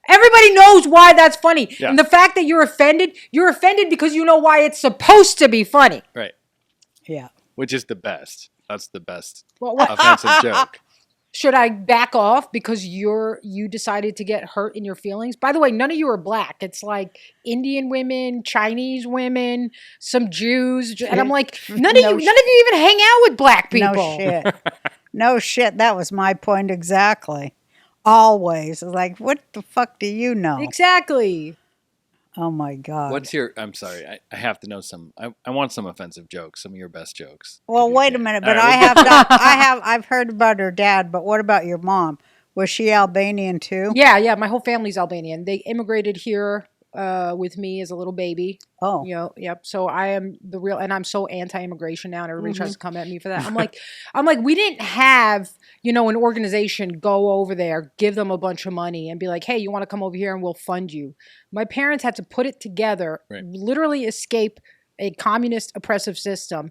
Everybody knows why that's funny. Yeah. And the fact that you're offended because you know why it's supposed to be funny. Right. Yeah. Which is the best. That's the best Well, what? offensive joke. Should I back off because you decided to get hurt in your feelings? By the way, none of you are black. It's like Indian women, Chinese women, some Jews, and I'm like, none of you even hang out with black people. No shit. No shit. That was my point exactly. Always. Like, what the fuck do you know? Exactly. Oh my God. I'm sorry, I have to know I want some offensive jokes, some of your best jokes. Well, if you wait can. a minute, All but right, I've heard about her dad, but what about your mom? Was she Albanian too? Yeah. My whole family's Albanian. They immigrated here with me as a little baby. Oh. Yep. So I am the real, and I'm so anti-immigration now, and everybody tries to come at me for that. I'm like, we didn't have, an organization go over there, give them a bunch of money, and be like, hey, you want to come over here and we'll fund you. My parents had to put it together, literally escape a communist oppressive system,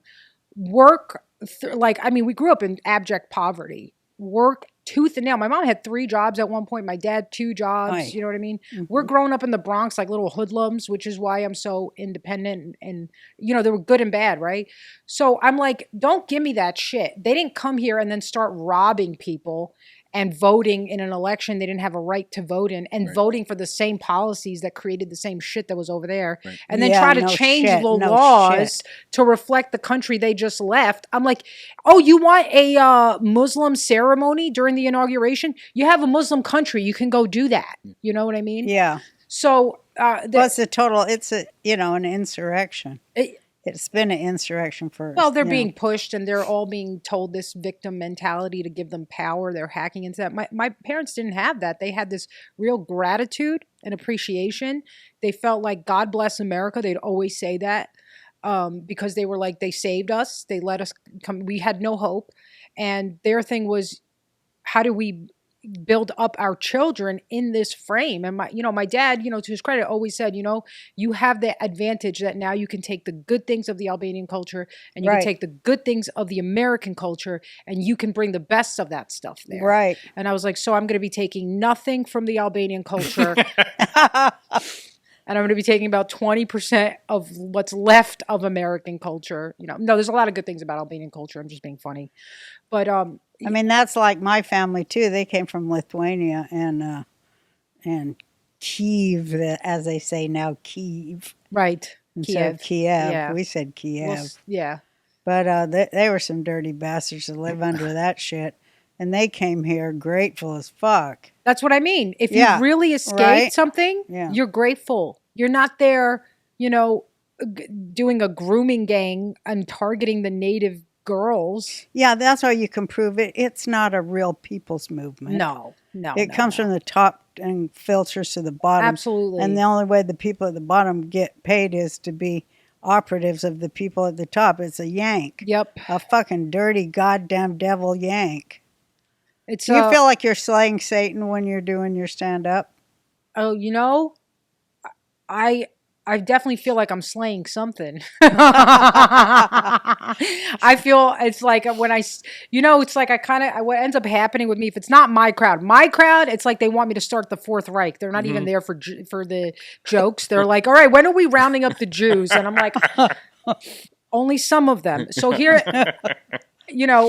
work. We grew up in abject poverty. Work tooth and nail. My mom had 3 jobs at one point. My dad 2 jobs. Right. You know what I mean? Mm-hmm. We're growing up in the Bronx like little hoodlums, which is why I'm so independent. And they were good and bad, right? So I'm like, don't give me that shit. They didn't come here and then start robbing people and voting in an election they didn't have a right to vote in, and voting for the same policies that created the same shit that was over there, and then try to change the laws to reflect the country they just left. I'm like, oh, you want a Muslim ceremony during the inauguration? You have a Muslim country. You can go do that. You know what I mean? Yeah. So it's an insurrection. It's been an insurrection for. Well, they're being pushed, and they're all being told this victim mentality to give them power. They're hacking into that. My parents didn't have that. They had this real gratitude and appreciation. They felt like God bless America. They'd always say that because they were like, they saved us. They let us come. We had no hope. And their thing was, how do we build up our children in this frame? And my dad, to his credit, always said, you have the advantage that now you can take the good things of the Albanian culture and you can take the good things of the American culture and you can bring the best of that stuff there. Right. And I was like, so I'm going to be taking nothing from the Albanian culture and I'm going to be taking about 20% of what's left of American culture. No, there's a lot of good things about Albanian culture. I'm just being funny. But that's like my family too. They came from Lithuania and Kiev, as they say now, Kiev. Right. Instead of Kiev. Yeah. We said Kiev. Well, yeah. But they were some dirty bastards to live under that shit. And they came here grateful as fuck. That's what I mean. If you really escaped something, you're grateful. You're not there, doing a grooming gang and targeting the native girls. Yeah, that's how you can prove it. It's not a real people's movement. No. It comes from the top and filters to the bottom. Absolutely. And the only way the people at the bottom get paid is to be operatives of the people at the top. It's a yank. Yep. A fucking dirty goddamn devil yank. Do you feel like you're slaying Satan when you're doing your stand-up? Oh, I definitely feel like I'm slaying something. I feel it's like when it's like what ends up happening with me, if it's not my crowd, it's like they want me to start the Fourth Reich. They're not even there for the jokes. They're like, all right, when are we rounding up the Jews? And I'm like, only some of them. So here,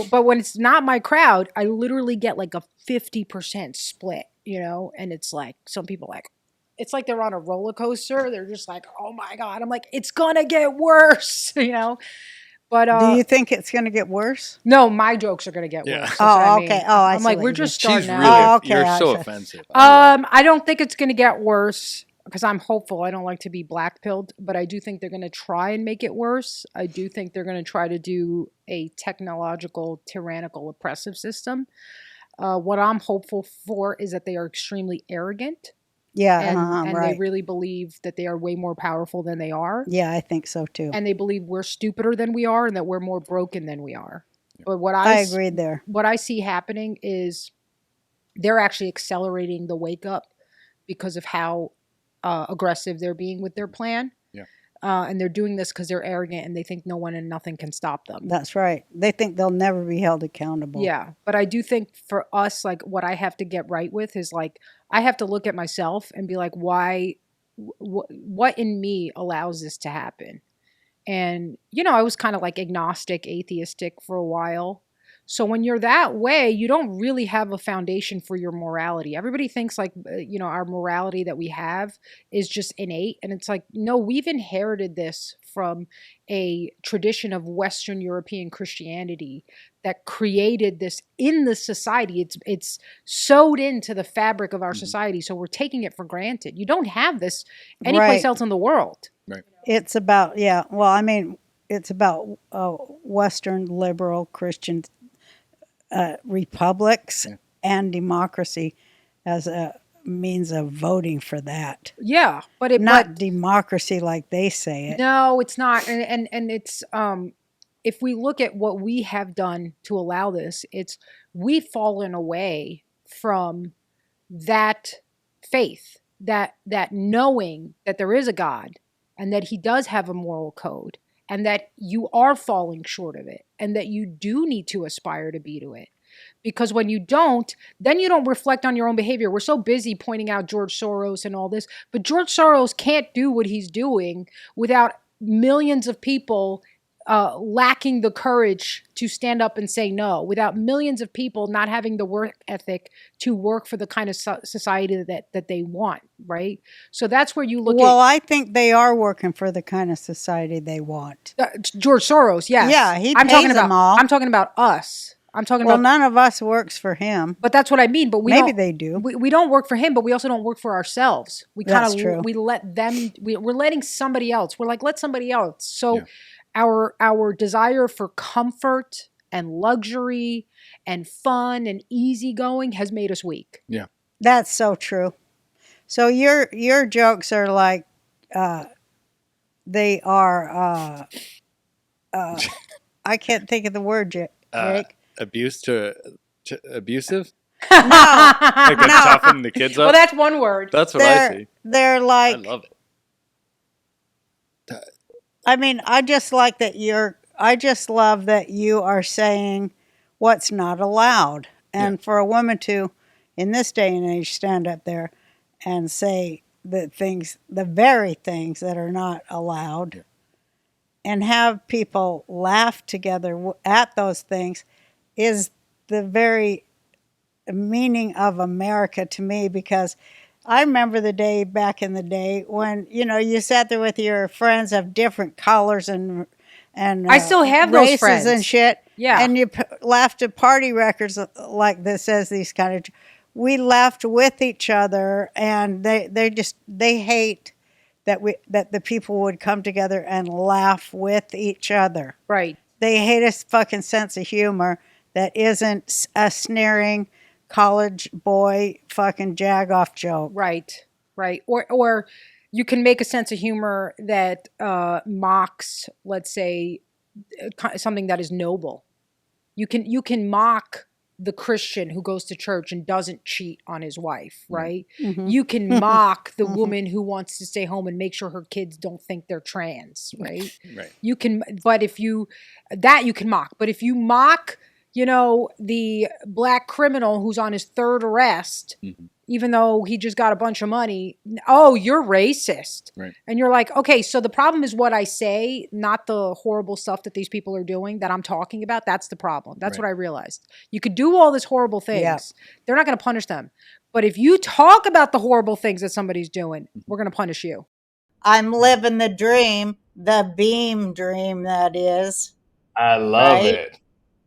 but when it's not my crowd, I literally get like a 50% split, and it's like some people like, it's like they're on a roller coaster. They're just like, oh my God. I'm like, it's going to get worse, But do you think it's going to get worse? No, my jokes are going to get worse. That's what I mean. Okay. Oh, I'm like, we're just starting She's out. really, you're so offensive. I don't think it's going to get worse because I'm hopeful. I don't like to be black-pilled, but I do think they're going to try and make it worse. I do think they're going to try to do a technological, tyrannical, oppressive system. What I'm hopeful for is that they are extremely arrogant. Yeah, and right. they really believe that they are way more powerful than they are. Yeah, I think so too. And they believe we're stupider than we are and that we're more broken than we are. But I agree there. What I see happening is they're actually accelerating the wake up because of how aggressive they're being with their plan. Yeah. And they're doing this because they're arrogant and they think no one and nothing can stop them. That's right. They think they'll never be held accountable. Yeah. But I do think for us, like what I have to get right with is like, I have to look at myself and be like, why, what in me allows this to happen? And, I was kind of like agnostic, atheistic for a while. So when you're that way, you don't really have a foundation for your morality. Everybody thinks like, our morality that we have is just innate. And it's like, no, we've inherited this from a tradition of Western European Christianity that created this in the society. It's sewed into the fabric of our society. So we're taking it for granted. You don't have this anyplace else in the world. Right. It's about, well, I mean, it's about Western liberal Christian republics and democracy as a means of voting for that. Yeah, but democracy like they say it. No, it's not. And it's if we look at what we have done to allow this, we've fallen away from that faith, that knowing that there is a God and that he does have a moral code and that you are falling short of it and that you do need to aspire to be to it. Because when you don't, then you don't reflect on your own behavior. We're so busy pointing out George Soros and all this, but George Soros can't do what he's doing without millions of people lacking the courage to stand up and say no, without millions of people not having the work ethic to work for the kind of society that they want, right? So that's where you look Well, I think they are working for the kind of society they want. George Soros, yes. Yeah, he I'm pays talking them about, all. I'm talking about us. I'm talking Well, about none of us works for him. But that's what I mean. But maybe they do. We don't work for him, but we also don't work for ourselves. We kind That's of true. we let them. We're letting somebody else. We're like, let somebody else. So our desire for comfort and luxury and fun and easygoing has made us weak. Yeah, that's so true. So your jokes are like they are. I can't think of the word, Jake. Abusive? No, Like to toughen the kids up? Well, that's one word. That's what I see. They're like. I love it. I mean, I just love that you are saying what's not allowed. And for a woman to, in this day and age, stand up there and say the very things that are not allowed and have people laugh together at those things is the very meaning of America to me, because I remember the day back in the day when, you sat there with your friends of different colors and I still have those races friends and shit. Yeah. And you laughed at party records like this says these kind of. We laughed with each other, and they hate that the people would come together and laugh with each other. Right. They hate a fucking sense of humor that isn't a sneering college boy fucking jag-off joke. Right. Or you can make a sense of humor that mocks, let's say, something that is noble. You can mock the Christian who goes to church and doesn't cheat on his wife, right? Mhm. You can mock the woman who wants to stay home and make sure her kids don't think they're trans, right? Right. You can, but if you, that you can mock. But if you mock, you know, the black criminal who's on his third arrest, even though he just got a bunch of money, oh, you're racist. Right. And you're like, okay, so the problem is what I say, not the horrible stuff that these people are doing that I'm talking about. That's the problem. That's what I realized. You could do all these horrible things. Yeah. They're not going to punish them. But if you talk about the horrible things that somebody's doing, we're going to punish you. I'm living the dream, the beam dream, that is. I love Right? it.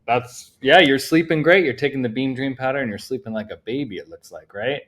That's, yeah, you're sleeping great. You're taking the Beam Dream powder and you're sleeping like a baby, it looks like, right?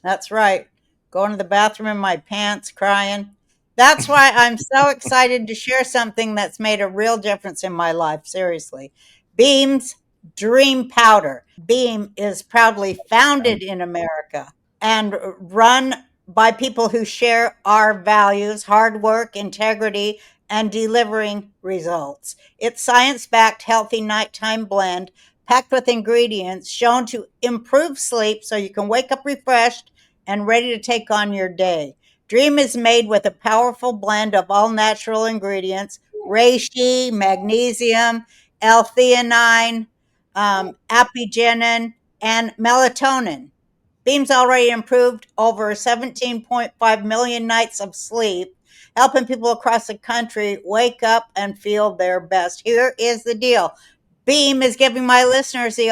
That's right. Going to the bathroom in my pants, crying. That's why I'm so excited to share something that's made a real difference in my life. Seriously. Beam's Dream Powder. Beam is proudly founded in America and run by people who share our values, hard work, integrity, and delivering results. It's science-backed, healthy nighttime blend packed with ingredients shown to improve sleep so you can wake up refreshed and ready to take on your day. Dream is made with a powerful blend of all natural ingredients: reishi, magnesium, L-theanine, apigenin, and melatonin. Beam's already improved over 17.5 million nights of sleep, helping people across the country wake up and feel their best. Here is the deal. Beam is giving my listeners the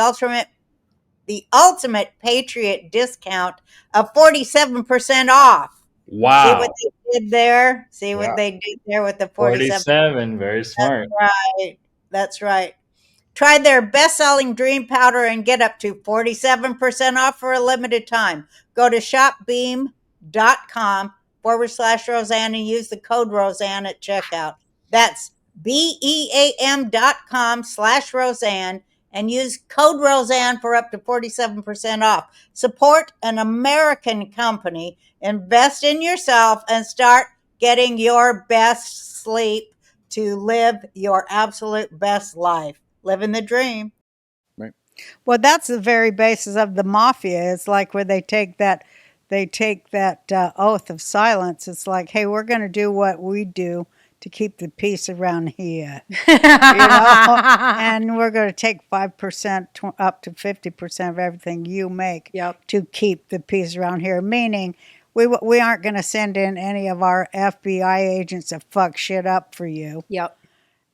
ultimate Patriot discount of 47% off. Wow. See what they did there? See what they did there with the 47? 47, very smart. That's right. That's right. Try their best-selling Dream Powder and get up to 47% off for a limited time. Go to shopbeam.com/Roseanne and use the code Roseanne at checkout. That's BEAM.com/Roseanne and use code Roseanne for up to 47% off. Support an American company, invest in yourself, and start getting your best sleep to live your absolute best life. Living the dream. Right. Well, that's the very basis of the mafia. It's like where they take that oath of silence. It's like, hey, we're going to do what we do to keep the peace around here, and we're going to take 5% up to 50% of everything you make to keep the peace around here. Meaning, we aren't going to send in any of our FBI agents to fuck shit up for you. Yep.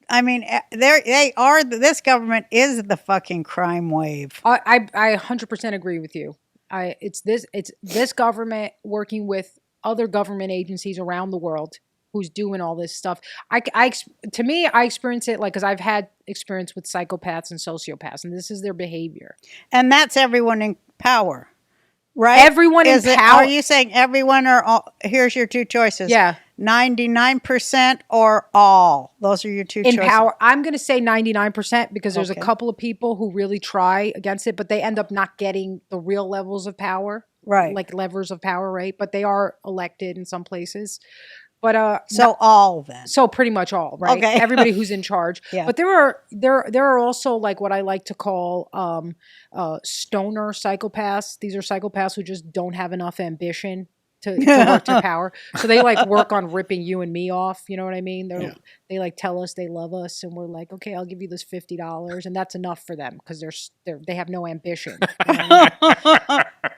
I mean, they are. This government is the fucking crime wave. I 100% agree with you. It's this government working with other government agencies around the world who's doing all this stuff. To me, I experience it because I've had experience with psychopaths and sociopaths, and this is their behavior. And that's everyone in power, right? Everyone in power. Are you saying everyone or all? Here's your two choices. Yeah. 99% or all. Those are your two choices. In power, I'm going to say 99% because there's a couple of people who really try against it, but they end up not getting the real levels of power. Right. Like levers of power, right? But they are elected in some places. But so all then. So pretty much all, right? Okay. Everybody who's in charge. Yeah. But there are also like what I like to call stoner psychopaths. These are psychopaths who just don't have enough ambition to work to power. So they like work on ripping you and me off. You know what I mean? They like tell us they love us, and we're like, okay, I'll give you this $50, and that's enough for them because they have no ambition. You know?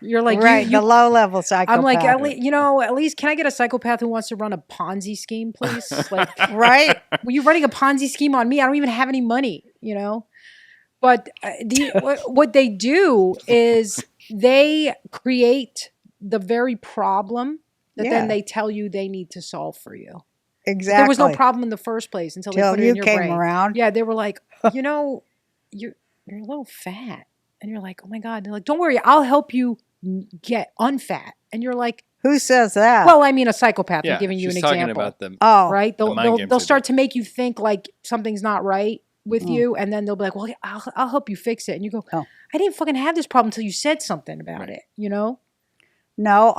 You're like, right, the low level psychopath. I'm like, at least can I get a psychopath who wants to run a Ponzi scheme, please? Like, right? Well, you're running a Ponzi scheme on me. I don't even have any money, But what they do is they create the very problem that then they tell you they need to solve for you. Exactly. There was no problem in the first place until they put it in your brain. You came around. Yeah, they were like, you're a little fat. And you're like, oh my God. They're like, don't worry, I'll help you get unfat. And you're like, who says that? Well, I mean, a psychopath. I'm giving you an example. Talking about them. Oh, right. They'll start to make you think like something's not right with you, and then they'll be like, well, I'll help you fix it. And you go, I didn't fucking have this problem until you said something about it. No,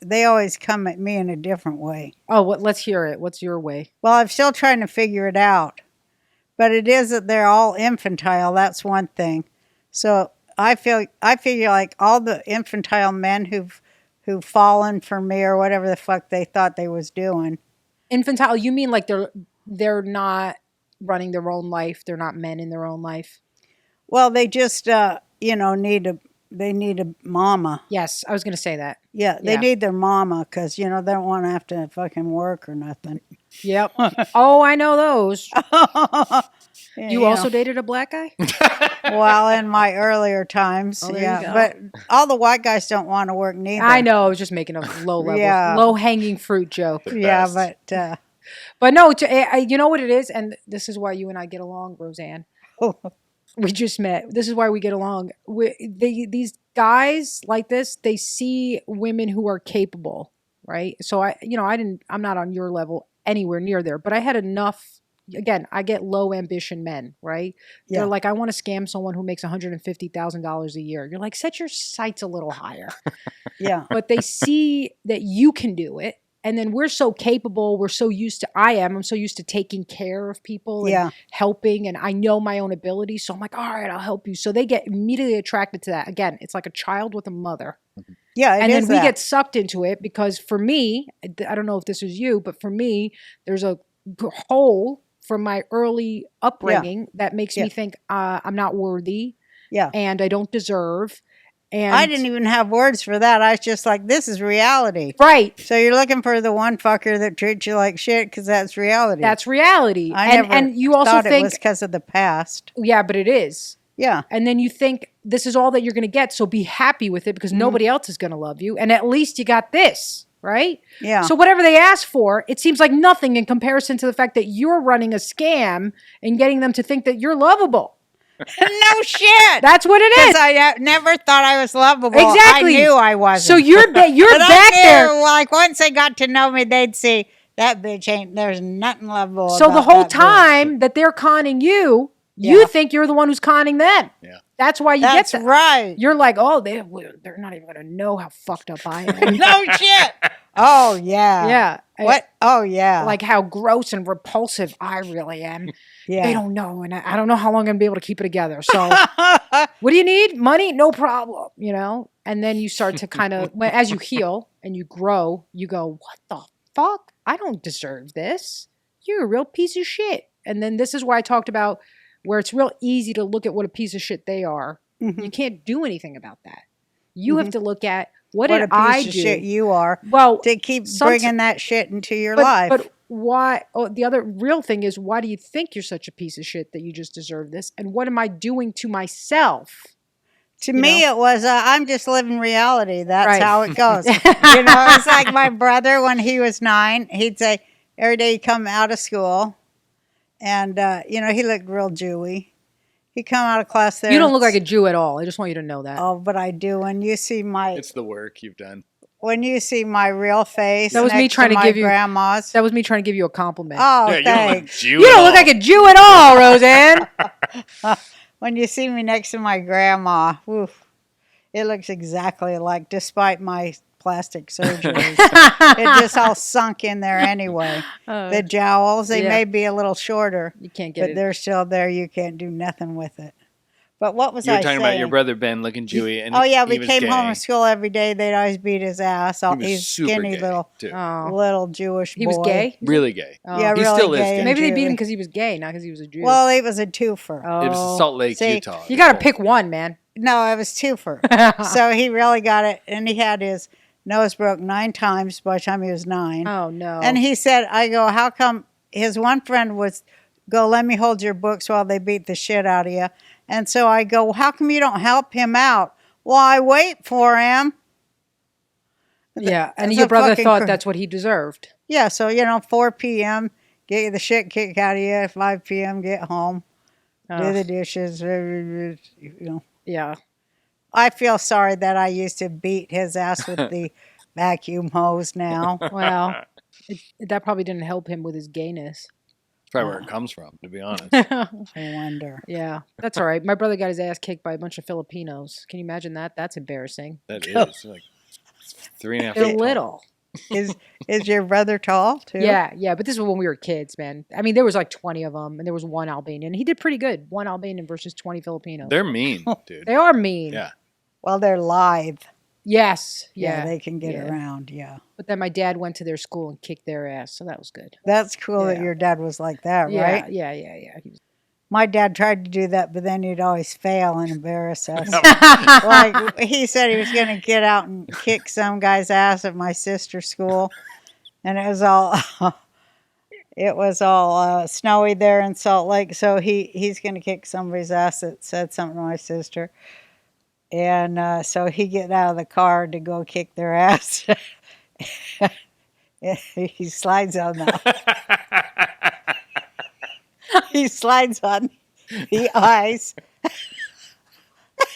they always come at me in a different way. Oh, let's hear it. What's your way? Well, I'm still trying to figure it out. But it is that they're all infantile. That's one thing. So I feel like all the infantile men who've fallen for me or whatever the fuck they thought they was doing. Infantile, you mean like they're not running their own life, they're not men in their own life? Well, they just need a mama. Yes, I was going to say that. Yeah, they need their mama because they don't want to have to fucking work or nothing. Yep. Oh, I know those. Yeah, You also dated a black guy? Well, in my earlier times, there you go. but all the white guys don't want to work neither. I know. I was just making a low hanging fruit joke. Yeah, but no, you know what it is, and this is why you and I get along, Roseanne. We just met. This is why we get along. These guys like this, they see women who are capable, right? So I'm not on your level anywhere near there, but I had enough. Again, I get low ambition men, right? Yeah. They're like, I want to scam someone who makes $150,000 a year. You're like, set your sights a little higher. Yeah. But they see that you can do it. And then we're so capable. I'm so used to taking care of people and helping. And I know my own ability. So I'm like, all right, I'll help you. So they get immediately attracted to that. Again, it's like a child with a mother. Yeah. And then we get sucked into it because for me, I don't know if this is you, but for me, there's a hole from my early upbringing that makes me think I'm not worthy. Yeah. And I don't deserve. And I didn't even have words for that. I was just like, this is reality. Right. So you're looking for the one fucker that treats you like shit because that's reality. That's reality. And you also thought think it was because of the past. Yeah, but it is. Yeah. And then you think this is all that you're going to get. So be happy with it because nobody else is going to love you. And at least you got this. Right? Yeah. So whatever they ask for, it seems like nothing in comparison to the fact that you're running a scam and getting them to think that you're lovable. No shit. That's what it is. Because I never thought I was lovable. Exactly. I knew I wasn't. So you're back there. Like once they got to know me, they'd see that bitch ain't. There's nothing lovable. So about the whole that time that they're conning you, you think you're the one who's conning them. Yeah. That's why you That's get that. right. You're like, oh, they're not even going to know how fucked up I am. No shit. Oh yeah. Yeah. What? Oh yeah. Like how gross and repulsive I really am. Yeah. They don't know, and I don't know how long I'm going to be able to keep it together. So, what do you need? Money? No problem. And then you start to kind of, as you heal and you grow, you go, what the fuck? I don't deserve this. You're a real piece of shit. And then this is why I talked about where it's real easy to look at what a piece of shit they are. Mm-hmm. You can't do anything about that. You have to look at what a did piece I of do? shit you are. Well, to keep bringing that shit into your life. But why? Oh, the other real thing is, why do you think you're such a piece of shit that you just deserve this? And what am I doing to myself? To me, it was, I'm just living reality. That's how it goes. Right. It's like my brother when he was 9, he'd say, every day he'd come out of school, and, he looked real Jewy. He'd come out of class there. You don't look like a Jew at all. I just want you to know that. Oh, but I do. When you see It's the work you've done. When you see my real face, that was me trying to give you grandma's. That was me trying to give you a compliment. Oh, yeah, thanks. You don't look like a Jew at all, Roseanne. When you see me next to my grandma, oof, it looks exactly like, despite my plastic surgeries. It just all sunk in there anyway. The jowls, they may be a little shorter. You can't get but it. They're still there. You can't do nothing with it. But what was You were I talking saying? about your brother Ben looking Jewy. And we was came gay. home from school every day. They'd always beat his ass. He's super skinny gay, little too. little Jewish boy. He was gay? Really gay. Oh. Yeah, He really still is gay. gay. and Maybe they beat him Jewish. because he was gay, not because he was a Jew. Well, it was a twofer. Oh. It was Salt Lake, See, Utah. You got to pick one, man. No, it was twofer. So he really got it, and he had his nose broke 9 times by the time he was 9. Oh, no. And he said, I go, how come his one friend was, go, let me hold your books while they beat the shit out of you. And so I go, how come you don't help him out? Well, I wait for him. Yeah, and That's your a brother fucking thought that's what he deserved. Yeah, so, 4 p.m., get the shit kicked out of you. 5 p.m., get home, do the dishes, Yeah. I feel sorry that I used to beat his ass with the vacuum hose now. Well, that probably didn't help him with his gayness. That's probably where it comes from, to be honest. I wonder. Yeah, that's all right. My brother got his ass kicked by a bunch of Filipinos. Can you imagine that? That's embarrassing. That is like 3.5 They're feet tall. little. Is your brother tall too? Yeah. But this was when we were kids, man. I mean, there was like 20 of them, and there was one Albanian. He did pretty good. One Albanian versus 20 Filipinos. They're mean, dude. They are mean. Yeah. Well, they're live. Yes. Yeah, Yeah. they can get around. Yeah. But then my dad went to their school and kicked their ass, so that was good. That's cool that Yeah. your dad was like that, Yeah, right? yeah. He was... My dad tried to do that, but then he'd always fail and embarrass us. Like he said he was going to get out and kick some guy's ass at my sister's school, and it was all snowy there in Salt Lake. So he's going to kick somebody's ass that said something to my sister, and so he get out of the car to go kick their ass. He slides on that. He slides on the ice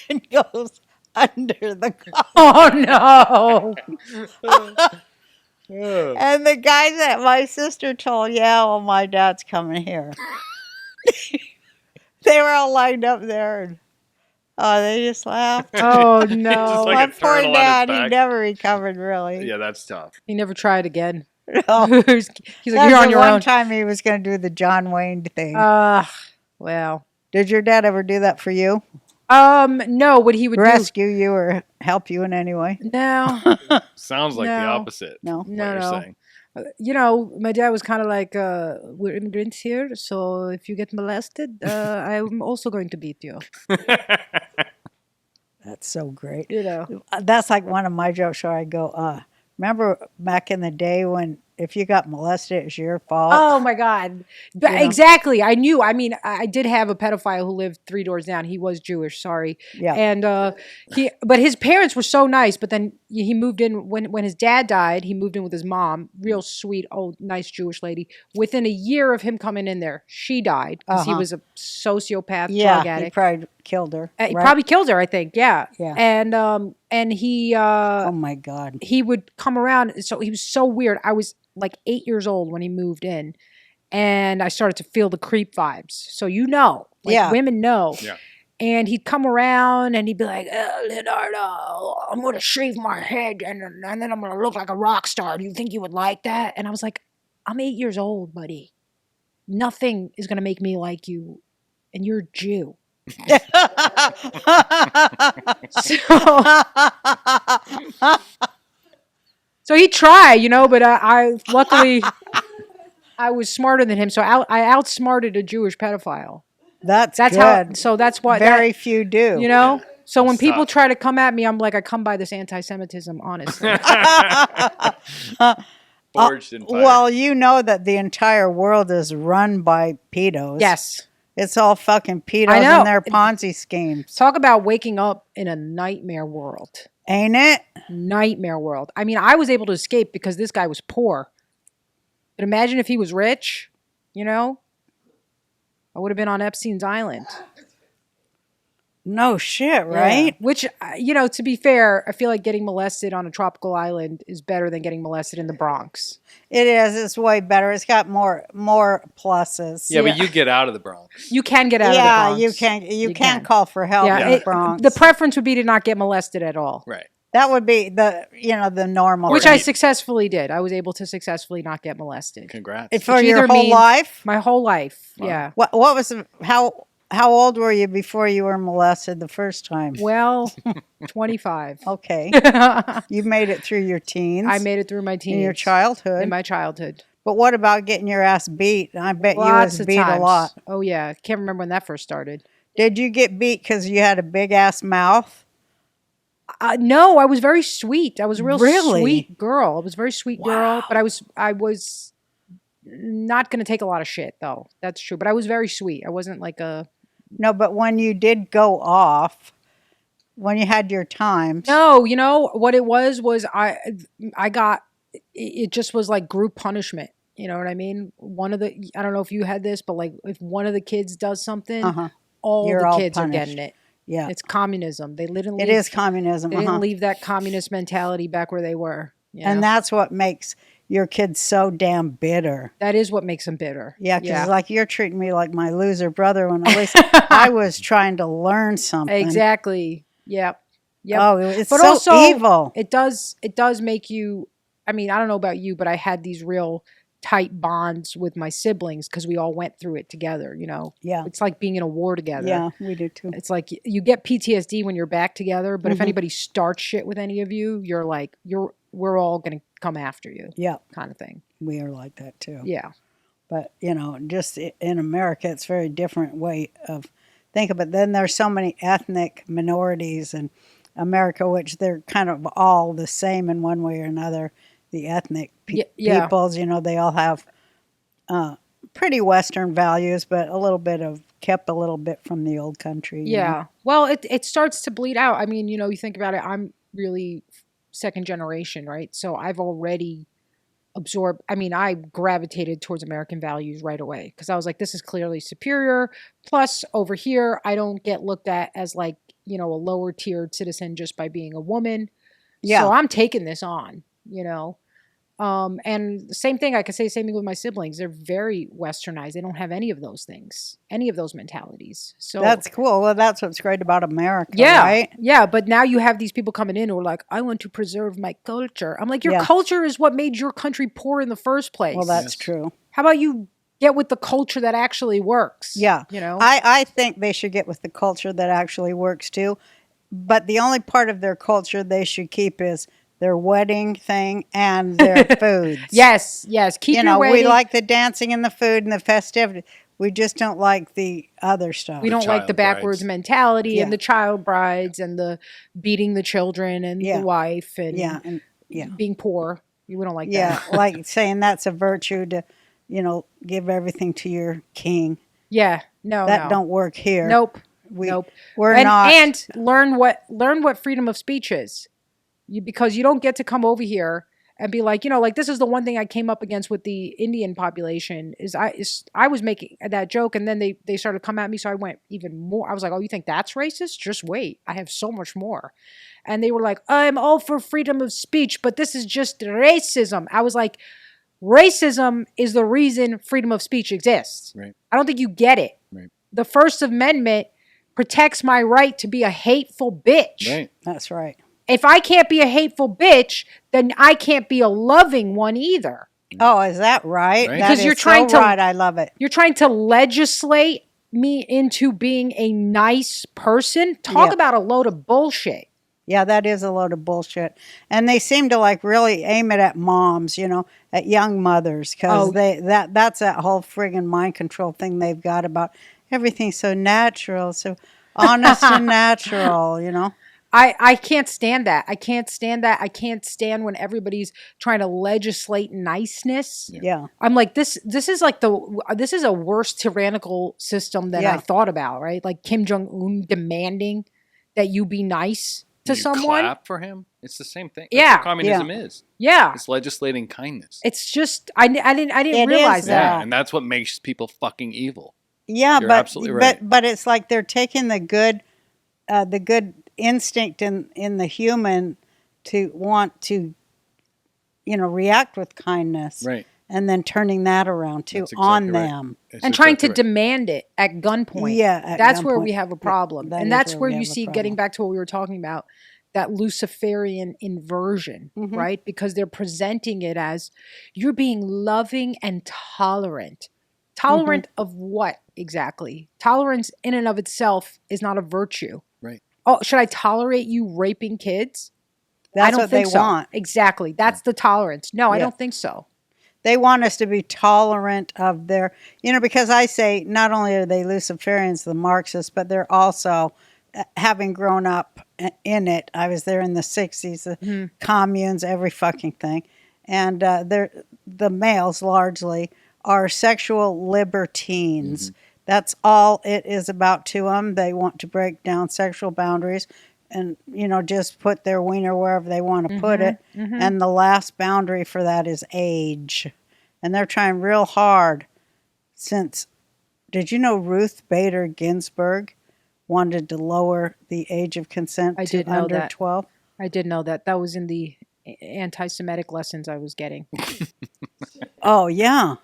and goes under the car. Oh no! And the guys that my sister told, yeah, well, my dad's coming here. They were all lined up there, and they just laughed. Oh Just no! like My a poor turtle on its dad, he back. never recovered really. Yeah, that's tough. He never tried again. No. He's like, That's you're on the your one own. time he was going to do the John Wayne thing. Well, Did your dad ever do that for you? no. What he would Rescue you or help you in any way? do? No, Sounds like the No. opposite. No. What No, you're no. saying. my dad was kind of like, we're immigrants here, so if you get molested, I'm also going to beat you. That's so great. You know. That's like one of my jokes where I go, remember back in the day when if you got molested, it was your fault? Oh my God. But You know? exactly. I knew. I mean, I did have a pedophile who lived 3 doors down. He was Jewish, sorry. Yeah. And but his parents were so nice, but then he moved in when his dad died, he moved in with his mom, real sweet, old, nice Jewish lady. Within a year of him coming in there, she died because he was a sociopath, Yeah, drug he addict. probably killed her. He right? probably killed her, I think. Yeah. Yeah. And he Oh my God. he would come around. So he was so weird. I was like 8 years old when he moved in, and I started to feel the creep vibes. So Yeah. women know. Yeah. And he'd come around and he'd be like, Leonarda, I'm gonna shave my head and then I'm gonna look like a rock star. Do you think you would like that? And I was like, I'm 8 years old, buddy. Nothing is gonna make me like you, and you're a Jew. So he tried, but I luckily I was smarter than him, so I outsmarted a Jewish pedophile. That's That's good. how. So that's what. Very few do. So when That's people tough. try to come at me, I'm like, I come by this anti-Semitism, honestly. Forged in fire. Well, you know that the entire world is run by pedos. Yes. It's all fucking pedos I know. and their Ponzi schemes. Talk about waking up in a nightmare world. Ain't it? Nightmare world. I mean, I was able to escape because this guy was poor. But imagine if he was rich, I would have been on Epstein's Island. No shit, right? Yeah. Which, to be fair, I feel like getting molested on a tropical island is better than getting molested in the Bronx. It is. It's way better. It's got more pluses. yeah, but you get out of the Bronx. You can get out of the Yeah, Bronx. you can. You can. can call for help in the Yeah, Bronx. the preference would be to not get molested at all. Right. That would be the normal. Which thing. I successfully did. I was able to successfully not get molested. Congrats. for which your either whole means- life. My whole life. Wow. Yeah. What was how old were you before you were molested the first time? Well, 25. Okay, you made it through your teens. I made it through my teens. in your childhood. In my childhood. But what about getting your ass beat? I bet Lots you of was beat times. a lot. Oh, yeah. Can't remember when that first started. Did you get beat because you had a big ass mouth? No, I was very sweet. I was a real Really? sweet girl. I was a very sweet girl, but I was not going to take a lot of shit, though. That's true. But I was very sweet. I wasn't like a... No, but when you did go off, when you had your times. No, what it was I got, it just was like group punishment. You know what I mean? I don't know if you had this, but like if one of the kids does something, all You're the all kids are punished. getting it. Yeah, It's communism. They didn't it leave, is communism. They didn't leave that communist mentality back where they were. And that's what makes your kids so damn bitter. that is what makes them bitter. Yeah, because like you're treating me like my loser brother when at least I was trying to learn something. Exactly. Yep. Oh, it's But so also, evil. It does make you I mean, I don't know about you, but I had these real tight bonds with my siblings because we all went through it together, you know? Yeah. It's like being in a war together. Yeah, we do too. It's like you get PTSD when you're back together, but if anybody starts shit with any of you, you're like, we're all going to come after you. Yeah. Kind of thing. We are like that too. Yeah. But, you know, just in America, it's a very different way of thinking. But then there's so many ethnic minorities in America, which they're kind of all the same in one way or another. The ethnic peoples, you know, they all have pretty Western values, but kept a little bit from the old country. you know? Well, it starts to bleed out. I mean, you know, you think about it, I'm really second generation, right? So I've already absorbed, I mean, I gravitated towards American values right away because I was like, this is clearly superior. Plus, over here, I don't get looked at as like, you know, a lower tiered citizen just by being a woman. Yeah. So I'm taking this on, you know. And the same thing, I could say the same thing with my siblings. They're very westernized. They don't have any of those things, any of those mentalities. So That's cool. Well, that's what's great about America, yeah, right? yeah. But now you have these people coming in who are like, I want to preserve my culture. I'm like, your Yeah. culture is what made your country poor in the first place. Well, that's true. How about you get with the culture that actually works? Yeah. You know? I think they should get with the culture that actually works too. But the only part of their culture they should keep is their wedding thing and their foods. Yes. Keep You your know, wedding. we like the dancing and the food and the festivity. We just don't like the other stuff. We don't like the child backwards brides. mentality Yeah. and the child brides and the beating the children and Yeah. the wife and Yeah. being poor. We don't like Yeah, that. like saying that's a virtue to, you know, give everything to your king. Yeah. No. That don't work here. Nope. We're and, not. And learn what freedom of speech is. Because you don't get to come over here and be like, you know, like this is the one thing I came up against with the Indian population is I was making that joke and then they started to come at me. So I went even more. I was like, oh, you think that's racist? Just wait. I have so much more. And they were like, I'm all for freedom of speech, but this is just racism. I was like, racism is the reason freedom of speech exists. Right. I don't think you get it. Right. The First Amendment protects my right to be a hateful bitch. Right. That's right. If I can't be a hateful bitch, then I can't be a loving one either. Oh, is that right? Right. That Because is you're trying so to- right. I love it. You're trying to legislate me into being a nice person. Talk Yeah. about a load of bullshit. Yeah, that is a load of bullshit. And they seem to like really aim it at moms, you know, at young mothers, because Oh. that's that whole friggin' mind control thing they've got about everything's so natural, so honest and natural, you know. I can't stand that. I can't stand that. I can't stand when everybody's trying to legislate niceness. Yeah. I'm like, this is like this is a worse tyrannical system than I Yeah. thought about, right? Like Kim Jong-un demanding that you be nice to You someone. clap for him. It's the same thing. Yeah. That's what communism is. Yeah. It's legislating kindness. It's just I didn't It realize is that. Yeah, and that's what makes people fucking evil. Yeah, You're but absolutely right. but it's like they're taking the good instinct in the human to want to, you know, react with kindness, Right. and then turning that around too That's on exactly right. them. It's And trying to exactly right. demand it at gunpoint. Yeah, at that's where gunpoint. we have a Yeah, problem. that And is that's where where we you have a see, getting problem. back to what we were talking about, that Luciferian inversion, Mhm. right? Because they're presenting it as you're being loving and tolerant. Tolerant Mm-hmm. of what exactly? Tolerance in and of itself is not a virtue. Right. Oh, should I tolerate you raping kids? That's I don't what think they so. want. Exactly. That's the tolerance. No, I Yeah. don't think so. They want us to be tolerant of their, you know, because I say not only are they Luciferians, the Marxists, but they're also, having grown up in it. I was there in the 60s, the communes, every fucking thing. And the males largely are sexual libertines. That's all it is about to them. They want to break down sexual boundaries and, you know, just put their wiener wherever they want to put it. And the last boundary for that is age. And they're trying real hard since, did you know Ruth Bader Ginsburg wanted to lower the age of consent I to did know under that. 12? I did know that. That was in the anti-Semitic lessons I was getting. Oh, yeah.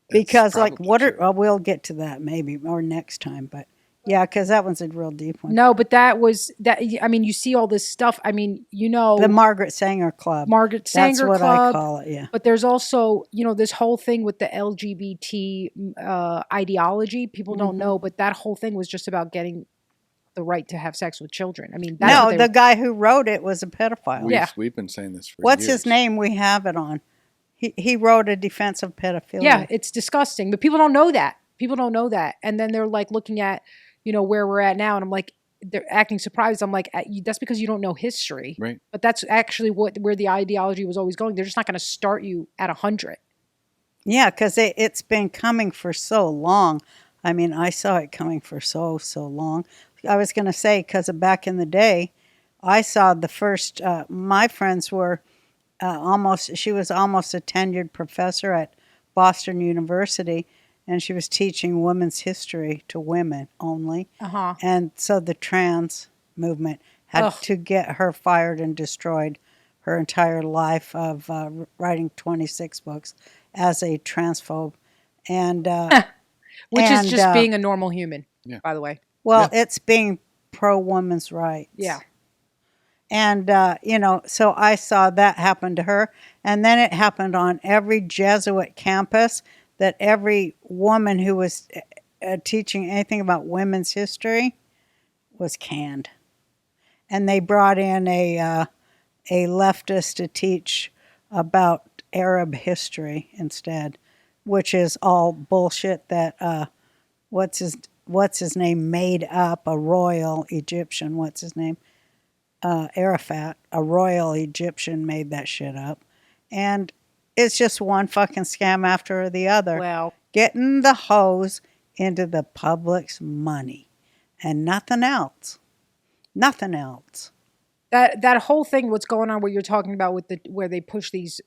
That's Because, like, probably what are, true. well, we'll get to that maybe or next time. But Yeah, because that one's a real deep one. No, but that was that. I mean, you see all this stuff. I mean, The Margaret Sanger Club. Margaret That's Sanger what Club. I call it, yeah. But there's also, this whole thing with the LGBT ideology. People don't know, but that whole thing was just about getting the right to have sex with children. I mean, that's No, what they the guy who wrote it was a pedophile. Yeah. We've been saying this for What's years. his name? We have it on. He wrote a defense of pedophilia. Yeah, it's disgusting, but people don't know that. People don't know that, and then they're like looking at, where we're at now, and I'm like, they're acting surprised. I'm like, that's because you don't know history, Right. But that's actually where the ideology was always going. They're just not going to start you at 100. Yeah, because it's been coming for so long. I mean, I saw it coming for so long. I was going to say, because back in the day, I saw the first, my friends were she was almost a tenured professor at Boston University, and she was teaching women's history to women only. And so the trans movement had to get her fired and destroyed her entire life of writing 26 books as a transphobe. And Which is just being a normal human, by the way. well, it's being pro-women's rights. Yeah. And, so I saw that happen to her. And then it happened on every Jesuit campus, that every woman who was teaching anything about women's history was canned. And they brought in a leftist to teach about Arab history instead, which is all bullshit that, what's his name, made up, a royal Egyptian, what's his name? Arafat, a royal Egyptian, made that shit up. And it's just one fucking scam after the other. Well, Getting the hose into the public's money and nothing else. Nothing else. that whole thing, what's going on, what you're talking about with where they push these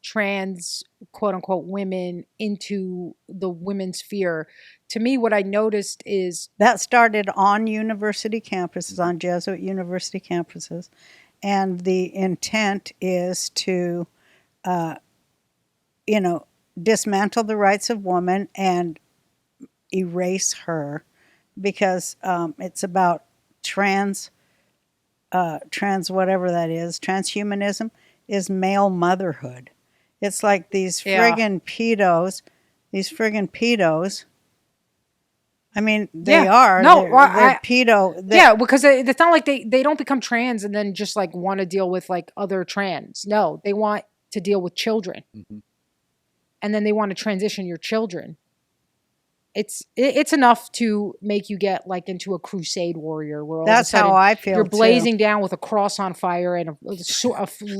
trans quote unquote women into the women's sphere. To me, what I noticed is that started on university campuses, on Jesuit university campuses, and the intent is to, dismantle the rights of women and erase her, because it's about trans whatever that is. Transhumanism is male motherhood. It's like these friggin' pedos. I mean, they are. No, they're pedo. Yeah, because it's not like they don't become trans and then just like want to deal with like other trans. No, they want to deal with children. Mm-hmm. And then they want to transition your children. It's enough to make you get like into a crusade warrior where all That's of a sudden how I feel. You're blazing down with a cross on fire and a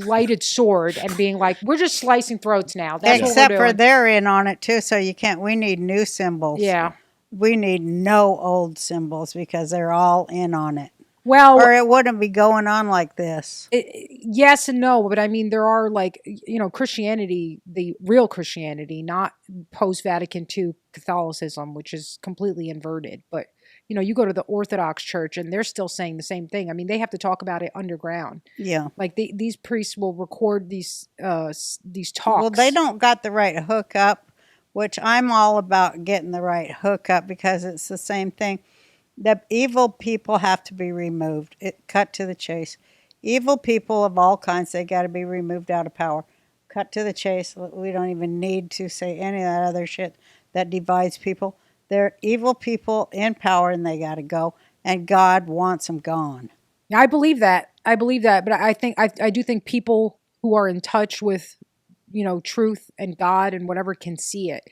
lighted sword and being like, we're just slicing throats now. That's Except what we're for doing. they're in on it too, so you can't. We need new symbols. Yeah. We need no old symbols because they're all in on it. Well, or it wouldn't be going on like this. Yes and no, but I mean, there are like, Christianity, the real Christianity, not post-Vatican II Catholicism, which is completely inverted. But, you go to the Orthodox Church and they're still saying the same thing. I mean, they have to talk about it underground. Yeah. Like these priests will record these talks. Well, they don't got the right hookup, which I'm all about getting the right hookup because it's the same thing. The evil people have to be removed. Cut to the chase. Evil people of all kinds, they got to be removed out of power. Cut to the chase. We don't even need to say any of that other shit that divides people. They're evil people in power and they got to go. And God wants them gone. I believe that. But I do think people who are in touch with, truth and God and whatever can see it.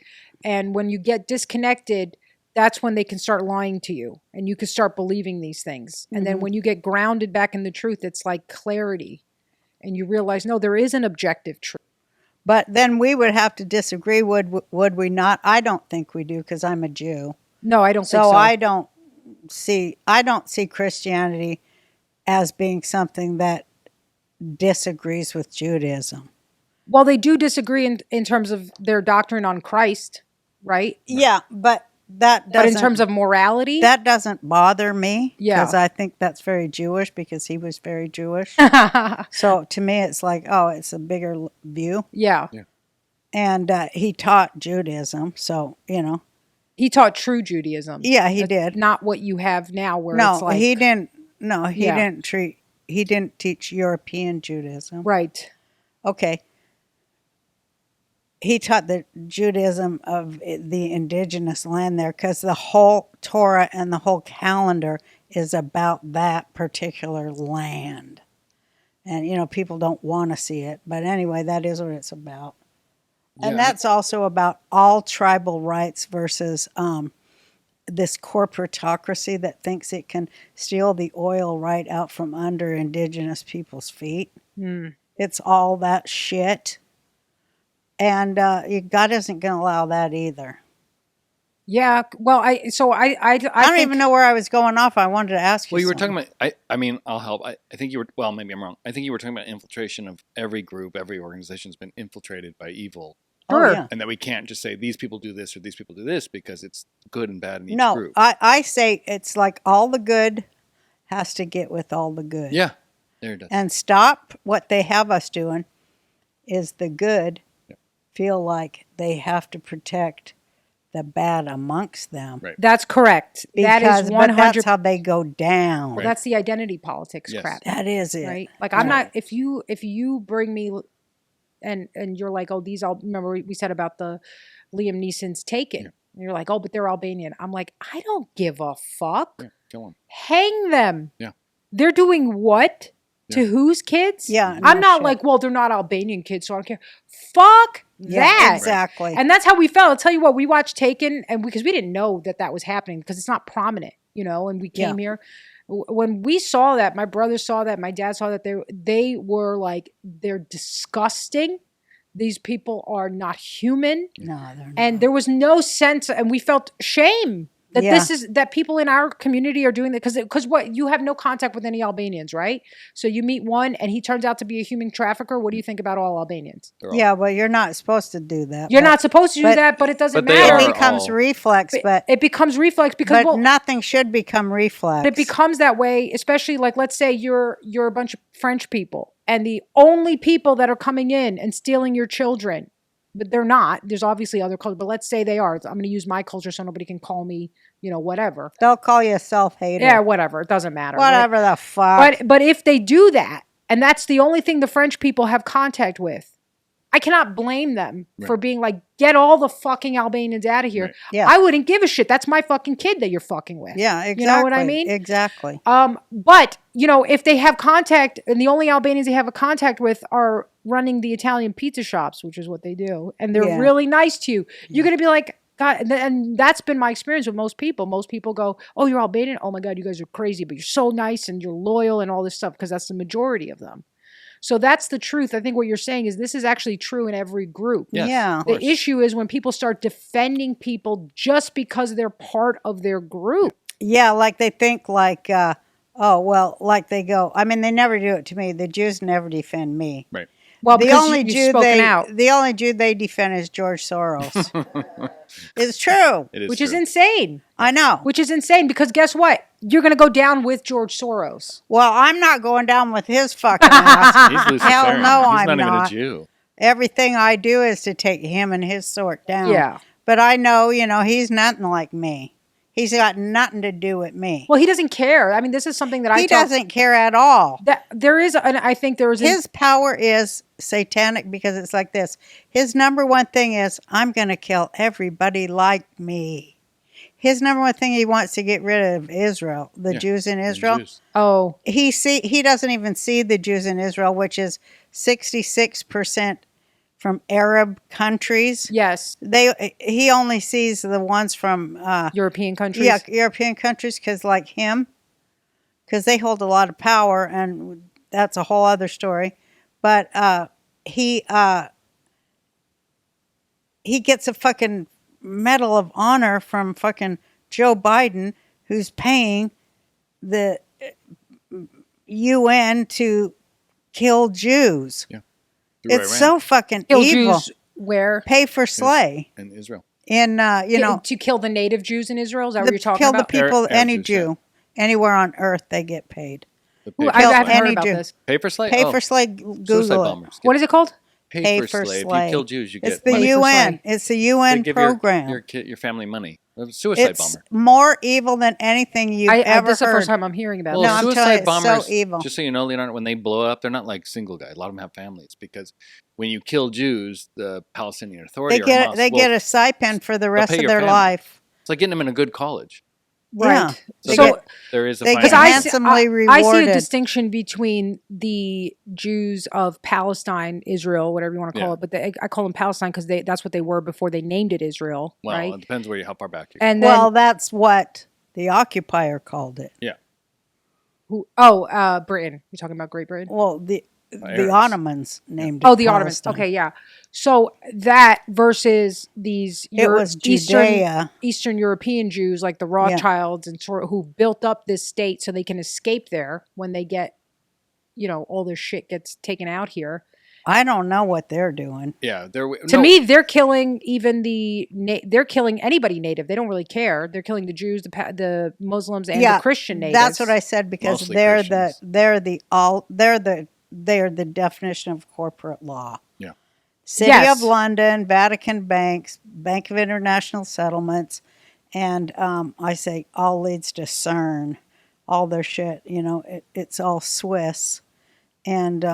And when you get disconnected, that's when they can start lying to you and you can start believing these things. And then when you get grounded back in the truth, it's like clarity and you realize, no, there is an objective truth. But then we would have to disagree, would we not? I don't think we do because I'm a Jew. No, I don't think so. So I don't see Christianity as being something that disagrees with Judaism. Well, they do disagree in terms of their doctrine on Christ, right? Yeah, but that doesn't. But in terms of morality, that doesn't bother me. Yeah, because I think that's very Jewish because he was very Jewish. So to me, it's like, oh, it's a bigger view. Yeah. And he taught Judaism, so He taught true Judaism. Yeah, he did. Not what you have now, where No, it's like he didn't. No, he Yeah. didn't treat. He didn't teach European Judaism. right. Okay. He taught the Judaism of the indigenous land there, because the whole Torah and the whole calendar is about that particular land. And, people don't want to see it. But anyway, that is what it's about. And Yeah. that's also about all tribal rights versus this corporatocracy that thinks it can steal the oil right out from under indigenous people's feet. It's all that shit. And God isn't going to allow that either. Yeah. Well, I I don't think, even know where I was going off. I wanted to ask you. Well, you were something. talking about. I mean, I'll help. I think you were. Well, maybe I'm wrong. I think you were talking about infiltration of every group. Every organization's been infiltrated by evil, Oh, yeah. and that we can't just say these people do this or these people do this because it's good and bad in each No, group. I say it's like all the good has to get with all the good. Yeah, there it does. And stop what they have us doing is the good feel like they have to protect the bad amongst them. Right. that's correct. That is But 100. that's how they go down. Well, that's the identity politics Yes. crap, That is it. right? Like I'm not. If you bring me, and you're like, oh, these all. Remember we said about the Liam Neeson's Taken. Yeah. And you're like, oh, but they're Albanian. I'm like, I don't give a fuck. Yeah, go on. Hang them. Yeah. They're doing what? To whose kids? Yeah, I'm no not shit. like, well, they're not Albanian kids, so I don't care. Fuck Yeah, that. exactly. And that's how we felt. I'll tell you what, we watched Taken, and because we didn't know that was happening, because it's not prominent, and we came here. When we saw that, my brother saw that, my dad saw that, they were like, they're disgusting. These people are not human. No, they're not. And there was no sense, and we felt shame that that people in our community are doing that, because what, you have no contact with any Albanians, right? So you meet one and he turns out to be a human trafficker. What do you think about all Albanians? Yeah, well, you're not supposed to do that. You're not supposed to do that, but it doesn't but they matter. are It becomes all- reflex, but It becomes reflex because but nothing should become reflex. it becomes that way, especially like, let's say you're a bunch of French people, and the only people that are coming in and stealing your children, but they're not. There's obviously other cultures, but let's say they are. I'm going to use my culture so nobody can call me, whatever. They'll call you a self-hater. Yeah, whatever. It doesn't matter. Whatever the fuck. But if they do that, and that's the only thing the French people have contact with, I cannot blame them for being like, get all the fucking Albanians out of here. Right. Yeah. I wouldn't give a shit. That's my fucking kid that you're fucking with. Yeah, exactly. You know what I mean? Exactly. But, if they have contact, and the only Albanians they have a contact with are running the Italian pizza shops, which is what they do, and they're really nice to you, you're going to be like, God, and that's been my experience with most people. Most people go, oh, you're Albanian? Oh my God, you guys are crazy, but you're so nice and you're loyal and all this stuff, because that's the majority of them. So that's the truth. I think what you're saying is this is actually true in every group. Yes, Yeah. of The course. issue is when people start defending people just because they're part of their group. Yeah, like they think like, like they go, I mean, they never do it to me. The Jews never defend me. Right. Well, The because only you've Jew spoken out, the only Jew they defend is George Soros. It's true. It is which is true. insane. I know. Which is insane, because guess what? You're going to go down with George Soros. Well, I'm not going down with his fucking ass. He's Luciferian. Hell no, He's I'm not even a not. Jew. Everything I do is to take him and his sort down. Yeah. But I know, he's nothing like me. He's got nothing to do with me. Well, he doesn't care. I mean, this is something that He doesn't care at all. That there is, and I think there is His power is satanic, because it's like this. His number one thing is, I'm going to kill everybody like me. His number one thing, he wants to get rid of Israel, the Jews in The Israel. Jews. Oh, He doesn't even see the Jews in Israel, which is 66% from Arab countries. yes, He only sees the ones from European countries. European countries, because they hold a lot of power, and that's a whole other story. But he gets a fucking Medal of Honor from fucking Joe Biden, who's paying the UN to kill Jews. Yeah. Through It's Iran so fucking Kill evil. Jews where? Pay for slay. and Israel. In To kill the native Jews in Israel? Is that what you're talking kill about? the people, Arab any Jews, Jew, anywhere on earth, they get paid. The Ooh, pay, I kill haven't heard any about Jew. this. pay for slave. Pay Oh, for slay. suicide Google it. bombers. What is it called? Pay for slave. You slay. kill Jews, you It's get the money. for UN. slay. It's the They UN give program. your family money. A suicide It's bomber. more evil than anything you've ever This is the heard. first time I'm hearing about Well, No, this. I'm suicide telling you, it's bombers, so evil. just so you know, Leonardo, when they blow up, they're not like single guys. A lot of them have families because when you kill Jews, the Palestinian Authority They or Hamas get a stipend for the rest pay of your their family. life. It's like getting them in a good college. Right. So, So there is a they because get financial. handsomely I see rewarded. a distinction between the Jews of Palestine, Israel, whatever you want to call it, but I call them Palestine because that's what they were before they named it Israel, Well, right? it depends how far back you go. And then Well, that's what the occupier called it. Yeah. Britain. You're talking about Great Britain? Well, the Arabs. Ottomans named it. Oh, the Ottomans. Palestine. Okay, yeah. So that versus these It was Judea. Eastern European Jews like the Rothschilds and sort of who built up this state so they can escape there when they get, all their shit gets taken out here. I don't know what they're doing. Yeah, To me, they're killing even they're killing anybody native. They don't really care. They're killing the Jews, the Muslims, and the Christian natives. That's what I said because Mostly they're Christians. they're the definition of corporate law. Yeah. City Yes. of London, Vatican banks, Bank of International Settlements, and I say all leads to CERN. All their shit, it's all Swiss, and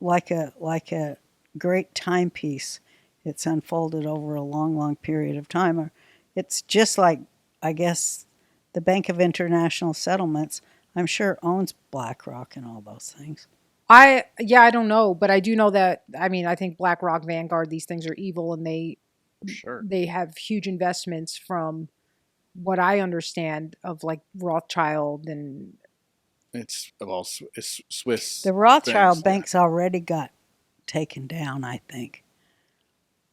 like a great timepiece, it's unfolded over a long, long period of time. It's just like, I guess, the Bank of International Settlements, I'm sure owns BlackRock and all those things. I don't know, but I do know that, I think BlackRock, Vanguard, these things are evil and they have huge investments from what I understand of like Rothschild and it's Swiss. The Rothschild things, banks already got taken down, I think.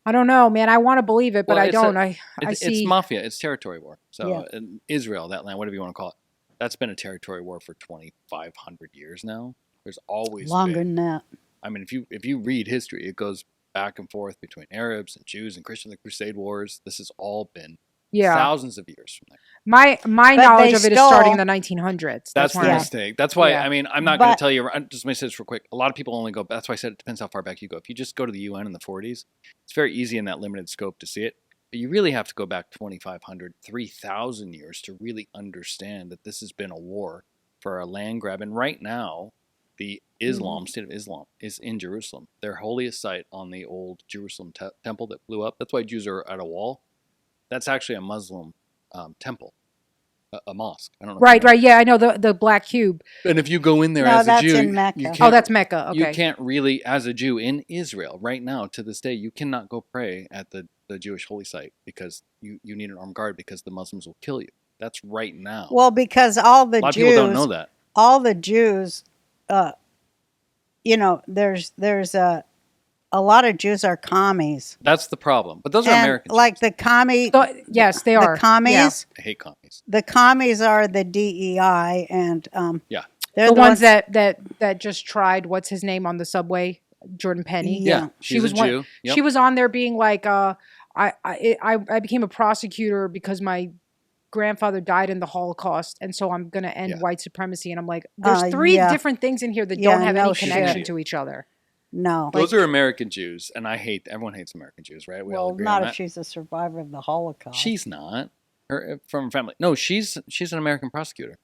I don't know, man. I want to believe it, but Well, I it's don't. It's mafia. It's territory war. So Yeah. in Israel, that land, whatever you want to call it, that's been a territory war for 2,500 years now. There's always Longer been. than that. I mean, if you read history, it goes back and forth between Arabs and Jews and Christians, the Crusade Wars. This has all been thousands of years from there. My knowledge of it is starting in the 1900s. That's the Yeah. mistake. That's why, Yeah. I mean, I'm not going to tell you, just let me say this real quick. A lot of people only go, that's why I said it depends how far back you go. If you just go to the UN in the 40s, it's very easy in that limited scope to see it. But you really have to go back 2,500, 3,000 years to really understand that this has been a war for a land grab. And right now, the state of Islam, is in Jerusalem. Their holiest site on the old Jerusalem temple that blew up. That's why Jews are at a wall. That's actually a Muslim temple, a mosque. I don't know. Right. Yeah, I know the black cube. And if you go in there No, as a that's Jew, in Mecca. you Oh, can't- that's Mecca. Okay. You can't really, as a Jew in Israel right now to this day, you cannot go pray at the Jewish holy site because you need an armed guard because the Muslims will kill you. That's right now. Well, because all the a lot Jews, of people don't know that. all the Jews, there's a lot of Jews are commies. That's the problem. But those are And American like Jews. the commie, Yes, they are. the commies, Yeah. I hate commies. the commies are the DEI, and Yeah. they're The ones that just tried what's his name on the subway, Jordan Penny. Yeah. Yeah. She's a Jew. Yep. She was on there being like, I became a prosecutor because my grandfather died in the Holocaust, and so I'm going to end white supremacy. And I'm like, there's three different things in here that Yeah, don't have no any shit. connection to each other. no. Those are American Jews, and everyone hates American Jews, right? We all Well, agree not on if that. she's a survivor of the Holocaust. She's not. Her from family. No, she's an American prosecutor.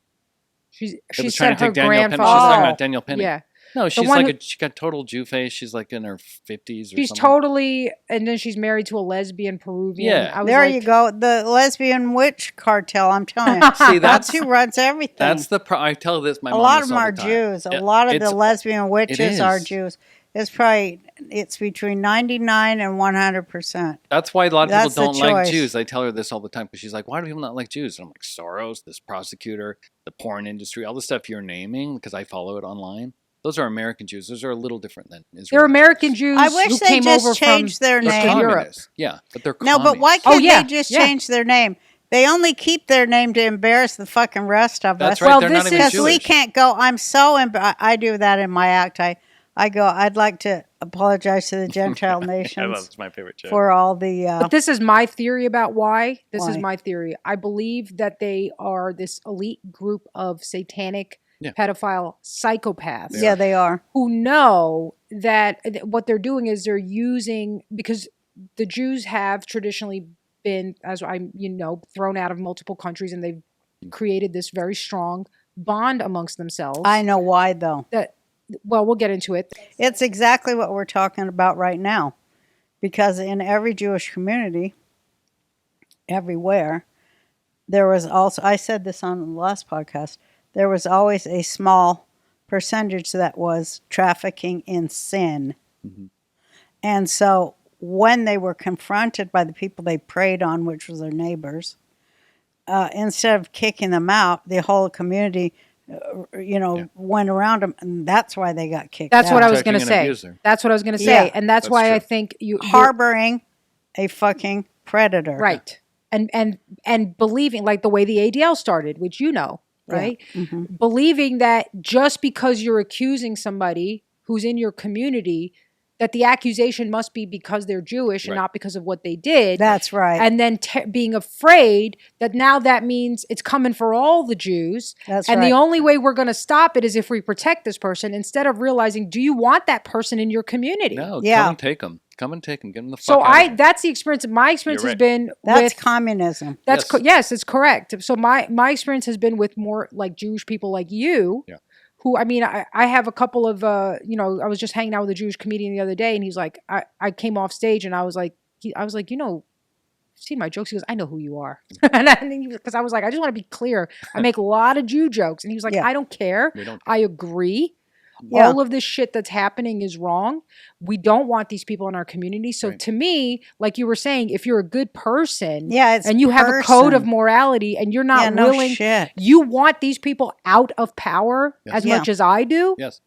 She That was said her Daniel Penny. She's talking grandfather. about Daniel Penny. Yeah. No, she's one like she got total Jew face. She's like in her 50s or She's something. totally, and then she's married to a lesbian Peruvian. Yeah. I was There like, you go. The lesbian witch cartel, I'm telling you. See, that's who runs everything. That's I tell this my a mom lot this of them all are the time. Jews. A Yeah, lot of it's- the lesbian witches are is. Jews. It's between 99 and 100%. That's why a lot of That's people the don't like choice. Jews. I tell her this all the time because she's like, "Why do people not like Jews?" And I'm like, "Soros, this prosecutor, the porn industry, all the stuff you're naming because I follow it online. Those are American Jews. Those are a little different than Israeli. they're American Jews I wish who they came just over changed from their They're name. Eastern Europe. communists. Yeah, but they're No, but why communists. can't yeah, they just yeah. change their name? They only keep their name to embarrass the fucking rest of That's us. right. Well, they're this not even is- Because we Jewish. can't go. I'm so. I do that in my act. I go. I'd like to apologize to the Gentile nations That's my favorite joke. for all the. But this is my theory about why. This is Why? my theory. I believe that they are this elite group of satanic Yeah. pedophile psychopaths Yeah, they are. who know that what they're doing is they're using, because the Jews have traditionally been, as I'm, thrown out of multiple countries, and they've created this very strong bond amongst themselves. I know why, though. Well, we'll get into it. It's exactly what we're talking about right now. Because in every Jewish community, everywhere, there was also, I said this on the last podcast, there was always a small percentage that was trafficking in sin. Mm-hmm. And so when they were confronted by the people they preyed on, which was their neighbors, instead of kicking them out, the whole community, went around them, and that's why they got kicked That's out. what I was going to Protecting an say. abuser. That's what I was going to say. Yeah. And that's why true. I think you're Harboring a fucking predator. right. And believing, like the way the ADL started, which right? Yeah. Mm-hmm. Believing that just because you're accusing somebody who's in your community, that the accusation must be because they're Jewish and Right. not because of what they did. That's right. And then being afraid that now that means it's coming for all the Jews. That's and right. the only way we're going to stop it is if we protect this person, instead of realizing, do you want that person in your community? No, Yeah. come and take them. Come and take them. Get them the fuck So out of here. that's the experience. My experience You're has right. been That's with communism. That's Yes. yes, it's correct. So my experience has been with more like Jewish people like you, Yeah. who, I mean, I have a couple of, I was just hanging out with a Jewish comedian the other day, and he's like, I came off stage and I was like, see my jokes? He goes, I know who you are. Because I was like, I just want to be clear. I make a lot of Jew jokes. And he was like, Yeah. I don't care. We don't I agree. Yeah. All of this shit that's happening is wrong. We don't want these people in our community. So Right. to me, like you were saying, if you're a good person Yeah, it's and you have a code of person. morality and you're not Yeah, no willing, shit. you want these people out of power Yes. as Yeah. much as I do. Yes.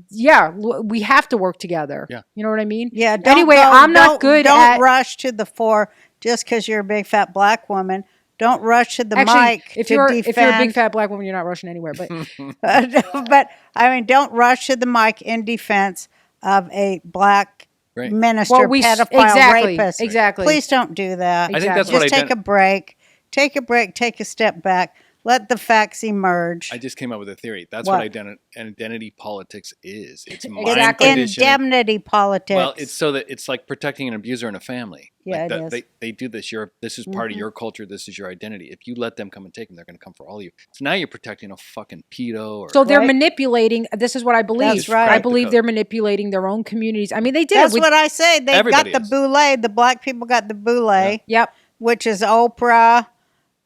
Yeah, we have to work together. Yeah. You know what I mean? Yeah. Don't Anyway, go- I'm not don't- good Don't at. rush to the fore just because you're a big fat black woman. Don't rush to the Actually, mic if to you're defend. if you're a big fat black woman, you're not rushing anywhere. But But I mean, don't rush to the mic in defense of a black Right. minister, Well, pedophile, exactly, rapist. exactly. Please don't do that. I think that's Exactly. what Just take a break. Take a break. Take a step back. Let the facts emerge. I just came up with a theory. That's What? what identity politics is. It's mind Exactly. conditioning. Indemnity politics. Well, it's so that it's like protecting an abuser in a family. Yeah, like it that, is. They do this. This is part of your culture. This is your identity. If you let them come and take them, they're going to come for all of you. So now you're protecting a fucking pedo. Or so they're Right. manipulating. This is what I believe. That's right. I believe they're manipulating their own communities. I mean, they did That's it with. what I say. They've Everybody got the is. boule. The black people got the boule, Yep. which is Oprah,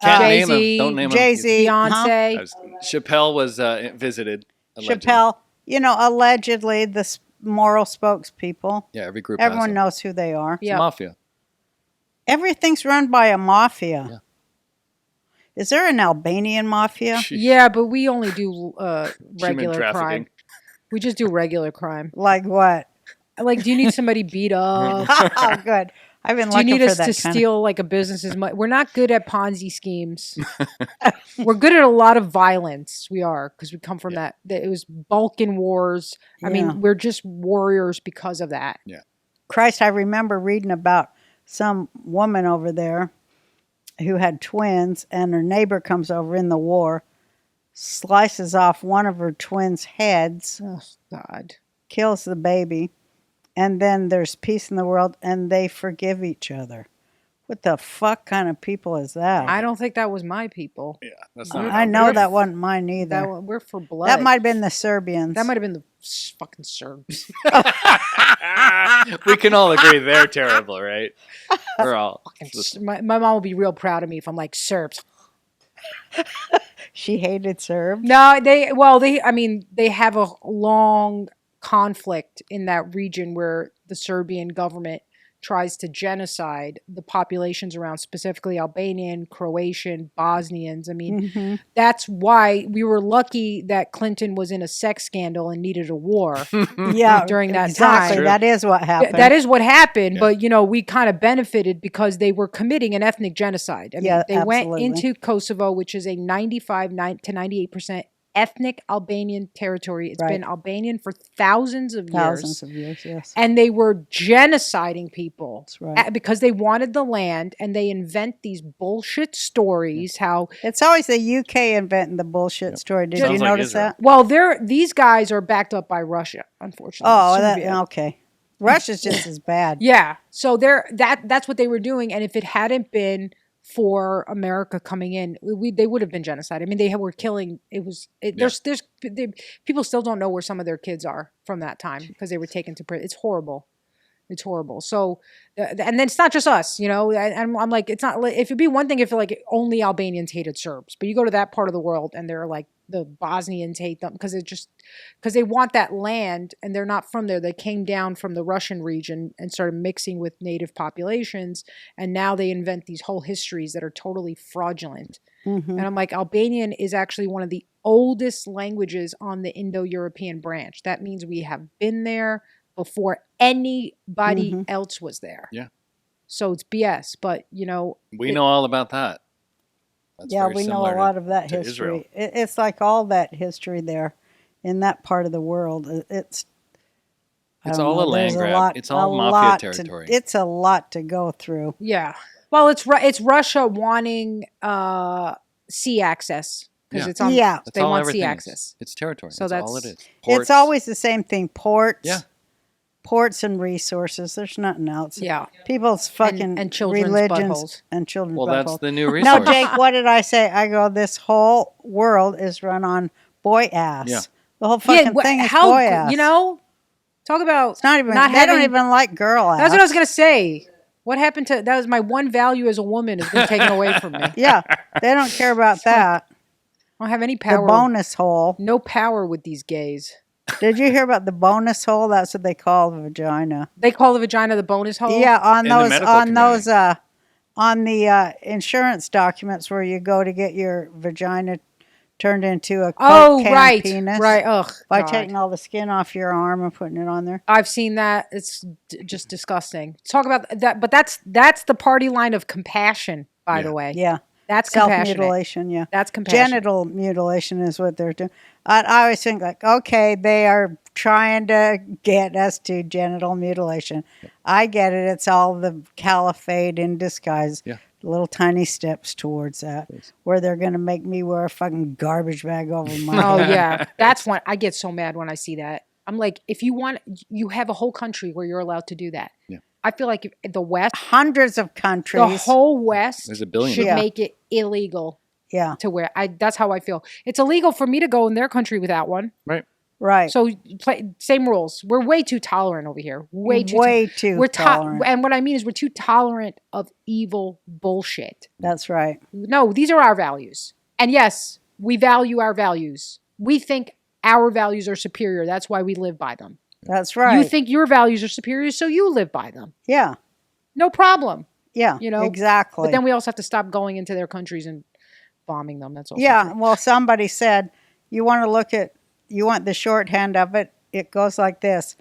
Can't name Jay-Z, them. Don't name Jay-Z, Beyonce. Chappelle was visited. allegedly. Chappelle. Allegedly the moral spokespeople. Yeah, every group. Everyone has knows who they are. It's Yep. a mafia. Everything's run by a mafia. Yeah. Is there an Albanian mafia? Yeah, but we only do Human regular crime. trafficking. We just do regular crime. Like what? Like, do you need somebody beat up? Oh, good. I've been Do you looking need for us that to kind steal like a business's money? We're not good at Ponzi schemes. We're good at a lot of violence. We are, because we come from that. It was Balkan Wars. I Yeah. mean, we're just warriors because of that. Christ, I remember reading about some woman over there who had twins, and her neighbor comes over in the war, slices off one of her twins' heads, Oh, God. kills the baby, and then there's peace in the world, and they forgive each other. What the fuck kind of people is that? I don't think that was my people. Yeah, that's not. I know that wasn't mine either. That one, we're for blood. That might have been the Serbians. That might have been the fucking Serbs. We can all agree they're terrible, right? We're all. My mom will be real proud of me if I'm like Serbs. She hated Serbs. No, they have a long conflict in that region where the Serbian government tries to genocide the populations around, specifically Albanian, Croatian, Bosnians. I mean, that's why we were lucky that Clinton was in a sex scandal and needed a war. Yeah, During that exactly. time. That is what happened. That is what happened, Yeah. but we kind of benefited because they were committing an ethnic genocide. I mean, Yeah, they went absolutely. into Kosovo, which is a 95 to 98% ethnic Albanian territory. It's Right. been Albanian for thousands of thousands years. of years. Yes, And they were genociding people that's right. because they wanted the land, and they invent these bullshit stories how It's always the UK inventing the bullshit story. Did Sounds you like notice Israel. that? well, these guys are backed up by Russia, unfortunately. Oh, Soon to be- okay. Russia's just as bad. Yeah. So that's what they were doing. And if it hadn't been for America coming in, they would have been genocide. I mean, they were killing. People still don't know where some of their kids are from that time because they were taken to prison. It's horrible. It's horrible. So, and then it's not just us, you know. And I'm like, it's not. If it'd be one thing if like only Albanians hated Serbs, but you go to that part of the world and they're like the Bosnians hate them because they want that land and they're not from there. They came down from the Russian region and started mixing with native populations, and now they invent these whole histories that are totally fraudulent. And I'm like, Albanian is actually one of the oldest languages on the Indo-European branch. That means we have been there before anybody else was there. Yeah. So it's BS, but you know, we know all about that. That's we know a lot of that history. It's like all that history there in that part of the world. It's all a land grab. It's all mafia territory. It's a lot to go through. Yeah. Well, it's Russia wanting sea access because it's on. Yeah. They want sea access. It's territory. So that's all it is. Ports. It's always the same thing. Ports. Yeah. Ports and resources. There's nothing else. Yeah. People's fucking and children's religions buttholes. and children's Well, buttholes. that's the new resource. No, Jake, what did I say? I go, this whole world is run on boy ass. Yeah. The whole fucking thing is boy ass. You know, talk about it's not even. They don't even like girl ass. That's what I was gonna say. What happened to that? Was my one value as a woman has been taken away from me. Yeah, they don't care about that. I don't have any power. The bonus hole. No power with these gays. Did you hear about the bonus hole? That's what they call the vagina. They call the vagina the bonus hole? Yeah, on the insurance documents where you go to get your vagina turned into a Coke can penis. Right. Ugh. By taking all the skin off your arm and putting it on there. I've seen that. It's just disgusting. Talk about that, but that's the party line of compassion, by the way. Yeah. That's self-mutilation, yeah. That's compassion. Genital mutilation is what they're doing. I always think like, okay, they are trying to get us to genital mutilation. I get it. It's all the caliphate in disguise. Yeah. Little tiny steps towards that, where they're going to make me wear a fucking garbage bag over my Oh, head. yeah. That's when I get so mad when I see that. I'm like, if you want, you have a whole country where you're allowed to do that. Yeah. I feel like if the West, hundreds of countries, the whole West There's a billion. should make it illegal. Yeah. To wear. That's how I feel. It's illegal for me to go in their country without one. Right. Right. So same rules. We're way too tolerant over here. Way too tolerant. And what I mean is we're too tolerant of evil bullshit. That's right. No, these are our values. And yes, we value our values. We think our values are superior. That's why we live by them. That's right. You think your values are superior, so you live by them. Yeah. No problem. Yeah. You know? Exactly. But then we also have to stop going into their countries and bombing them. That's also true. Well, somebody said, you want the shorthand of it. It goes like this.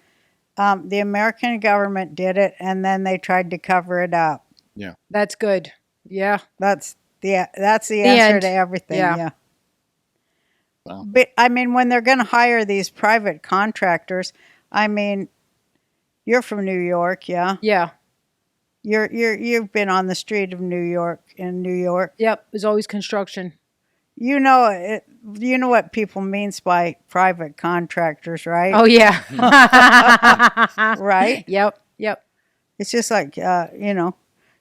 The American government did it, and then they tried to cover it up. Yeah. That's good. Yeah. That's the answer to everything. Yeah. Wow. But I mean, when they're going to hire these private contractors, I mean, you're from New York, yeah? Yeah. You've been on the street of New York in New York. Yep. There's always construction. You know it. You know what people means by private contractors, right? Oh yeah. Right? Yep. It's just like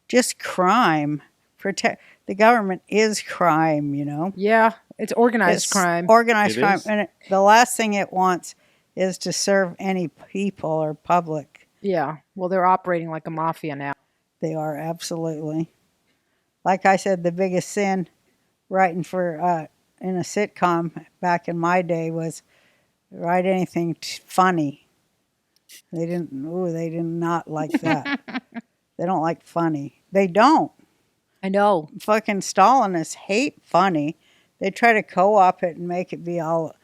just crime. The government is crime, you know. Yeah, it's organized crime. Organized crime, and the last thing it wants is to serve any people or public. Yeah. Well, they're operating like a mafia now. They are absolutely. Like I said, the biggest sin writing for in a sitcom back in my day was write anything funny. They did not like that. They don't like funny. They don't. I know. Fucking Stalinists hate funny. They try to co-op it and make it be all,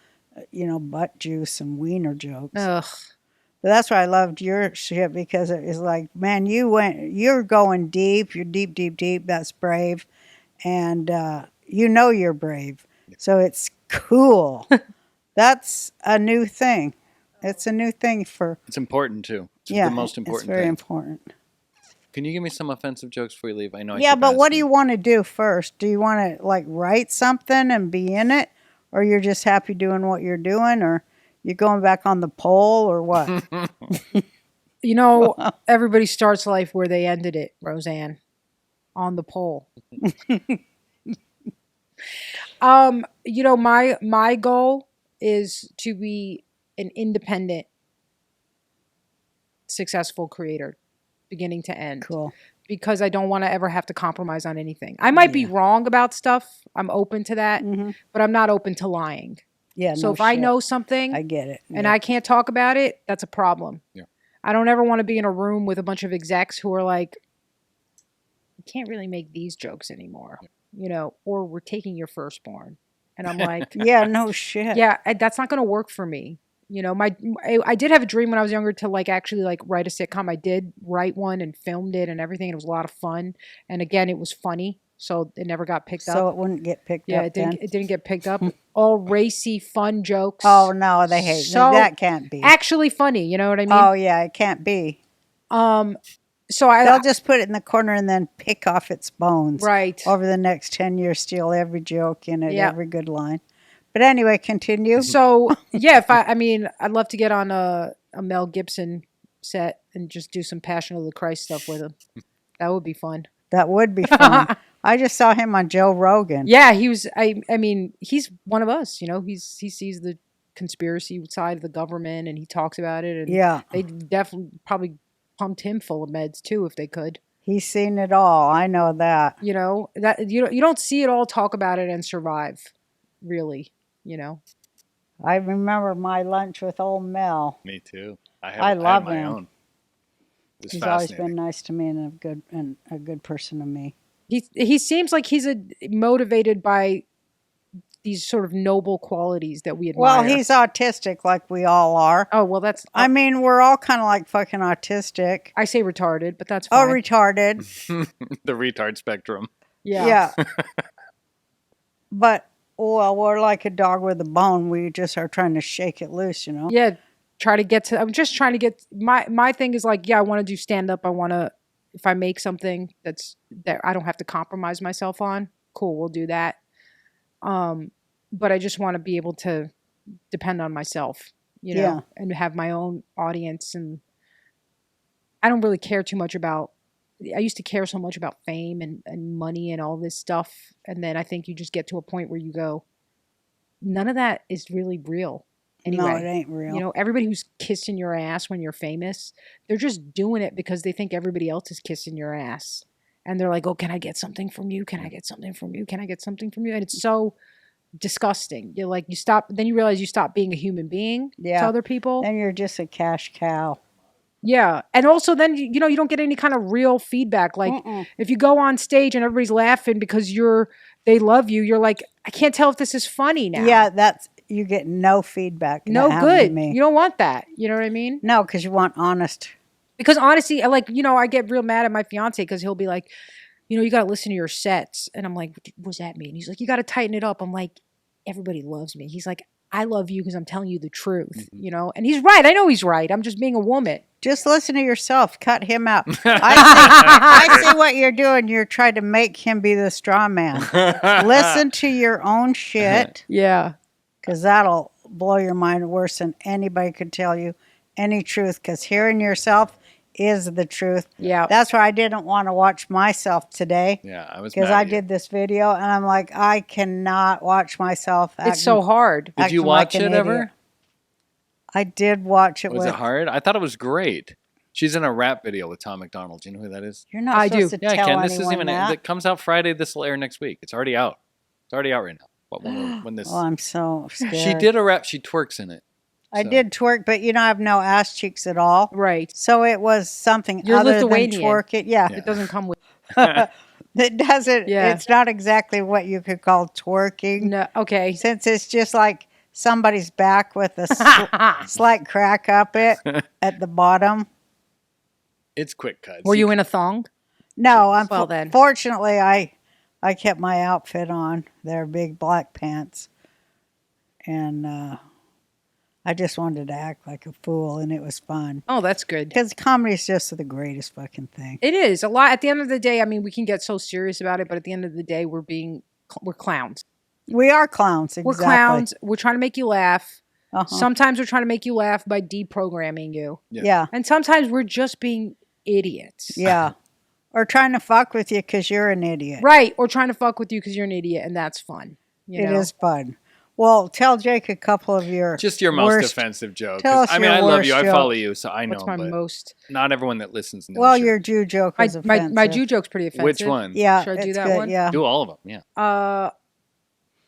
butt juice and wiener jokes. Ugh. But that's why I loved your shit, because it was like, man, you're going deep. You're deep, deep, deep. That's brave. And you're brave. So it's cool. That's a new thing. It's a new thing It's important too. It's the most important it's very thing. important. Can you give me some offensive jokes before you leave? I know. But what do you want to do first? Do you want to write something and be in it, or you're just happy doing what you're doing, or you're going back on the pole, or what? You know, everybody starts life where they ended it, Roseanne, on the pole. You know, my goal is to be an independent, successful creator, beginning to end. Cool. Because I don't want to ever have to compromise on anything. I might be wrong about stuff. I'm open to that, but I'm not open to lying. Yeah. So no if I shit. know something I get it. and I can't talk about it, that's a problem. Yeah. I don't ever want to be in a room with a bunch of execs who are like, you can't really make these jokes anymore, you know, or we're taking your firstborn. And I'm like, yeah, no shit. yeah, that's not going to work for me. You know, I did have a dream when I was younger to like actually like write a sitcom. I did write one and filmed it and everything. It was a lot of fun. And again, it was funny. So it never got picked up. So it wouldn't get picked Yeah, up. it didn't get picked up. All racy, fun jokes. Oh no, they hate So me. That can't be. actually funny. You know what I mean? Oh yeah, it can't be. So They'll just put it in the corner and then pick off its bones. right. Over the next 10 years, steal every joke in it, Yeah. every good line. But anyway, continue. So yeah, if I mean, I'd love to get on a Mel Gibson set and just do some Passion of the Christ stuff with him. That would be fun. That would be fun. I just saw him on Joe Rogan. Yeah, he was. I mean, he's one of us. You know, he sees the conspiracy side of the government and he talks about it. And Yeah. they definitely probably pumped him full of meds too, if they could. He's seen it all. I know that. You know that you don't see it all, talk about it, and survive. Really, you know. I remember my lunch with old Mel. Me too. I love my him. own. It was He's always fascinating. been nice to me and a good person to me. He seems like he's motivated by these sort of noble qualities that we admire. Well, he's autistic like we all are. oh well, that's I mean, we're all kind of like fucking autistic. I say retarded, but that's Oh, fine. retarded. The retard spectrum. yeah. Yeah. But, well, we're like a dog with a bone. We just are trying to shake it loose, you know? Yeah, I'm just trying to get my thing is like, yeah, I want to do stand up. I want to, if I make something that I don't have to compromise myself on, cool, we'll do that. But I just want to be able to depend on myself, you know, Yeah. and have my own audience. And I don't really care too much about, I used to care so much about fame and money and all this stuff. And then I think you just get to a point where you go, none of that is really real. Anyway, No, it ain't real. you know, everybody who's kissing your ass when you're famous, they're just doing it because they think everybody else is kissing your ass. And they're like, oh, can I get something from you? Can I get something from you? Can I get something from you? And it's so disgusting. You're like, then you realize you stop being a human being to Yeah. other people. Then you're just a cash cow. Yeah. And also then, you know, you don't get any kind of real feedback. Like if you go on stage and everybody's laughing because they love you, you're like, I can't tell if this is funny now. Yeah, you get no feedback. No That happened to good. me. You don't want that. You know what I mean? No, because you want honest. Because honestly, like, you know, I get real mad at my fiance because he'll be like, you know, you got to listen to your sets. And I'm like, what does that mean? He's like, you got to tighten it up. I'm like, everybody loves me. He's like, I love you because I'm telling you the truth, you know? And he's right. I know he's right. I'm just being a woman. Just listen to yourself. Cut him out. I see what you're doing. You're trying to make him be the straw man. Listen to your own shit, Yeah. because that'll blow your mind worse than anybody could tell you any truth, because hearing yourself is the truth. Yeah. That's why I didn't want to watch myself today, Yeah, I was because mad I at you. did this video and I'm like, I cannot watch myself. It's so hard. Did you acting watch like an it ever? idiot. I did watch it. Was it hard? I thought it was great. She's in a rap video with Tom McDonald. Do you know who that is? You're not I supposed do. to Yeah, tell Ken. This is anyone even that. it comes out Friday. This will air next week. It's already out. It's already out right now. But when this, Oh, I'm so scared. she did a rap. She twerks in it. I so. did twerk, but you know, I have no ass cheeks at all. Right. So it was something You're other Lithuanian. than twerking. Yeah. It doesn't come with. It doesn't, Yeah. it's not exactly what you could call twerking. No. Okay. Since it's just like somebody's back with a slight crack up it at the bottom. It's quick cuts. Were you in a thong? No, Well, then. fortunately, I kept my outfit on. They're big black pants. And I just wanted to act like a fool, and it was fun. Oh, that's good. Because comedy is just the greatest fucking thing. It is a lot. At the end of the day, I mean, we can get so serious about it, but at the end of the day, we're clowns. We are clowns, exactly. We're clowns. We're trying to make you laugh. Sometimes we're trying to make you laugh by deprogramming you. Yeah. And sometimes we're just being idiots. Yeah. Or trying to fuck with you because you're an idiot. Right. Or trying to fuck with you because you're an idiot, and that's fun. It is fun. Well, tell Jake a couple of your Just your most offensive joke. Tell us I mean, your I love you. worst I follow joke. you, so I know. What's my but most? not everyone that listens knows. Well, your Jew joke was offensive. My Jew joke's pretty offensive. Which one? Yeah. Should I do it's that good, one? Yeah. Do all of them. Yeah. I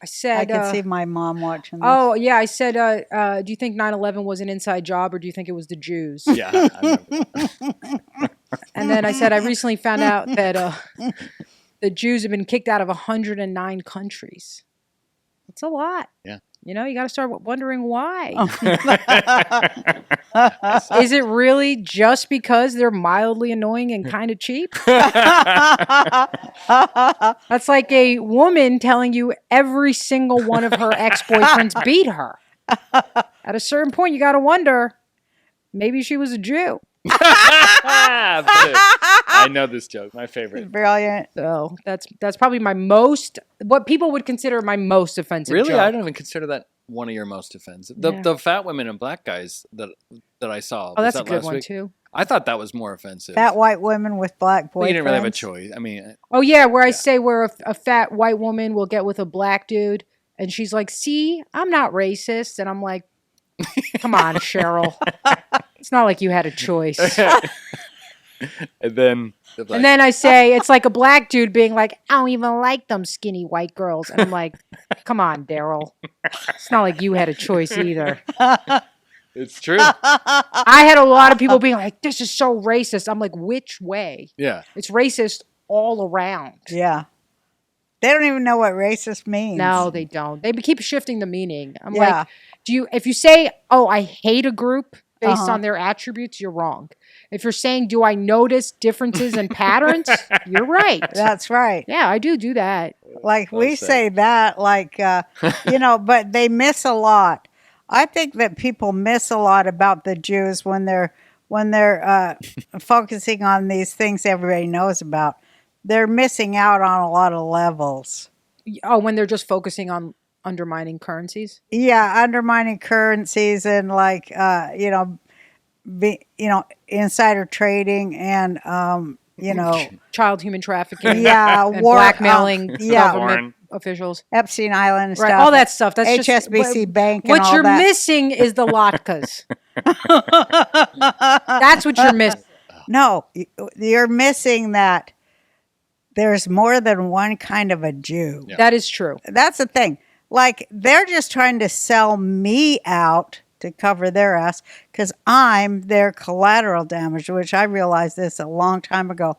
said. I can see my mom watching this. Oh, yeah. I said, do you think 9/11 was an inside job or do you think it was the Jews? Yeah. I remember. And then I said, I recently found out that the Jews have been kicked out of 109 countries. That's a lot. Yeah. You know, you got to start wondering why. Is it really just because they're mildly annoying and kind of cheap? That's like a woman telling you every single one of her ex-boyfriends beat her. At a certain point, you got to wonder, maybe she was a Jew. I know this joke. My favorite. Brilliant. So that's probably my most, what people would consider my most offensive Really? joke. I don't even consider that one of your most offensive. The fat women and black guys that I saw. Oh, that's a that good last one week? too. I thought that was more offensive. Fat white women with black boyfriends. Well, you didn't really have a choice. I mean, Oh yeah, where I say where a fat white woman will get with a black dude, and she's like, "See, I'm not racist," and I'm like, "Come on, Cheryl, it's not like you had a choice." and then And then I say it's like a black dude being like, "I don't even like them skinny white girls," and I'm like, "Come on, Daryl, it's not like you had a choice either." it's true. I had a lot of people being like, "This is so racist." I'm like, "Which way?" Yeah. It's racist all around. Yeah. They don't even know what racist means. No, they don't. They keep shifting the meaning. I'm Yeah. like, if you say, "Oh, I hate a group based on their attributes," you're wrong. If you're saying, "Do I notice differences and patterns?" You're right. That's right. Yeah, I do that. Like Well we said. say that, like, but they miss a lot. I think that people miss a lot about the Jews when they're focusing on these things everybody knows about. They're missing out on a lot of levels. Oh, when they're just focusing on undermining currencies? Yeah, undermining currencies and like insider trading and Child human trafficking. yeah, And war, blackmailing yeah, government officials. Epstein Island and Right, stuff. all that stuff. That's HSBC just, Bank and what all you're that. missing is the latkes. That's what you're missing. No, you're missing that there's more than one kind of a Jew. Yeah. That is true. That's the thing. Like, they're just trying to sell me out to cover their ass because I'm their collateral damage, which I realized this a long time ago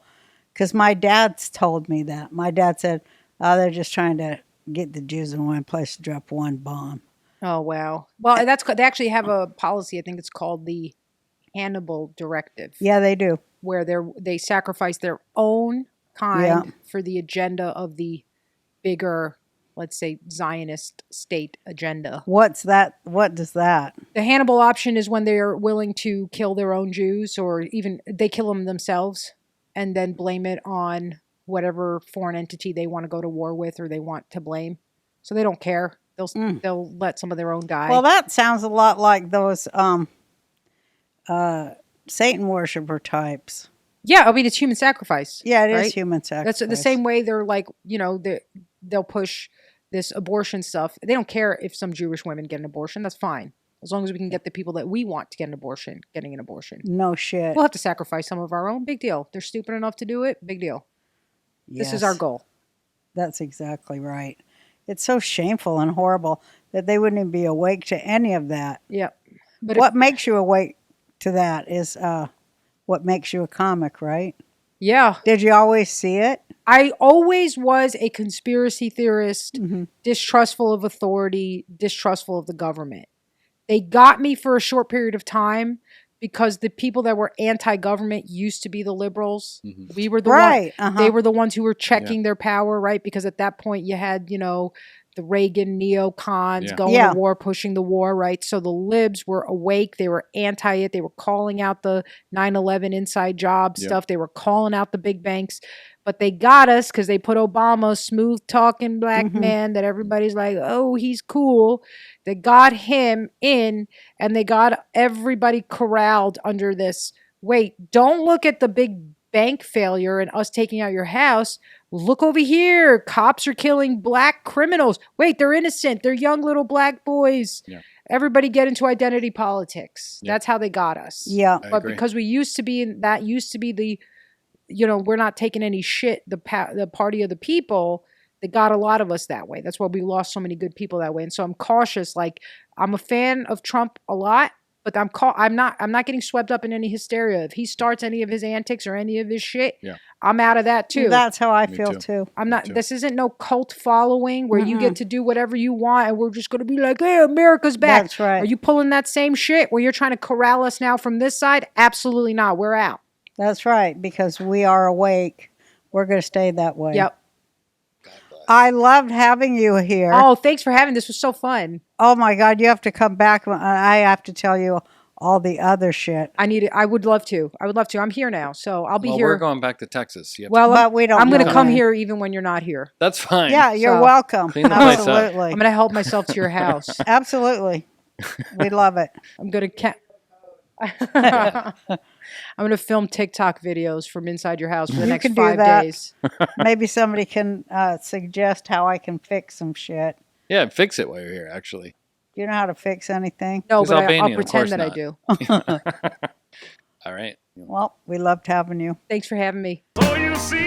because my dad's told me that. My dad said, oh, they're just trying to get the Jews in one place to drop one bomb. Oh, wow. Well, they actually have a policy. I think it's called the Hannibal Directive. Yeah, they do. Where they sacrifice their own kind for the agenda of the bigger, let's say, Zionist state agenda. What's that? What does that? The Hannibal option is when they're willing to kill their own Jews, or even they kill them themselves and then blame it on whatever foreign entity they want to go to war with or they want to blame. So they don't care. They'll let some of their own die. Well, that sounds a lot like those Satan worshiper types. Yeah, I mean, it's human sacrifice. Yeah, it is right? human sacrifice. That's the same way they're like, they'll push this abortion stuff. They don't care if some Jewish women get an abortion. That's fine. As long as we can get the people that we want to get an abortion, getting an abortion. No shit. We'll have to sacrifice some of our own. Big deal. They're stupid enough to do it. Big deal. Yes. This is our goal. That's exactly right. It's so shameful and horrible that they wouldn't even be awake to any of that. Yeah. But what makes you awake to that is what makes you a comic, right? Yeah. Did you always see it? I always was a conspiracy theorist, distrustful of authority, distrustful of the government. They got me for a short period of time because the people that were anti-government used to be the liberals. We were the right. They were the ones who were checking their power, right? Because at that point you had, the Reagan neocons going to war, pushing the war, right? So the libs were awake. They were anti it. They were calling out the 9/11 inside job stuff. They were calling out the big banks. But they got us because they put Obama, smooth talking black man that everybody's like, oh, he's cool. They got him in, and they got everybody corralled under this. Wait, don't look at the big bank failure and us taking out your house. Look over here. Cops are killing black criminals. Wait, they're innocent. They're young little black boys. Yeah. Everybody get into identity politics. Yeah. That's how they got us. Yeah. I But agree. because we used to be in that, used to be the, we're not taking any shit, the party of the people, they got a lot of us that way. That's why we lost so many good people that way. And so I'm cautious. Like, I'm a fan of Trump a lot, but I'm not getting swept up in any hysteria. If he starts any of his antics or any of his shit, I'm out of that too. That's how I Me feel too. too. I'm not, too. this isn't no cult following where you get to do whatever you want and we're just going to be like, hey, America's back. That's right. Are you pulling that same shit where you're trying to corral us now from this side? Absolutely not. We're out. That's right, because we are awake. We're going to stay that way. Yep. I loved having you here. Oh, thanks for having this. Was so fun. Oh my God, you have to come back. I have to tell you all the other shit. I would love to. I'm here now, so I'll be Well, here. we're going back to Texas. You have to- Well, But we don't I'm going to know come when. here even when you're not here. that's fine. Yeah, you're So, welcome. clean the place up. Absolutely. I'm going to help myself to your house. Absolutely. We love it. I'm going to I'm going to film TikTok videos from inside your house for the You next can do 5 that. days. Maybe somebody can suggest how I can fix some shit. Yeah, fix it while you're here, actually. Do you know how to fix anything? No, He's but I'll Albanian, of pretend course that I not. do. All right. Well, we loved having you. Thanks for having me. So you see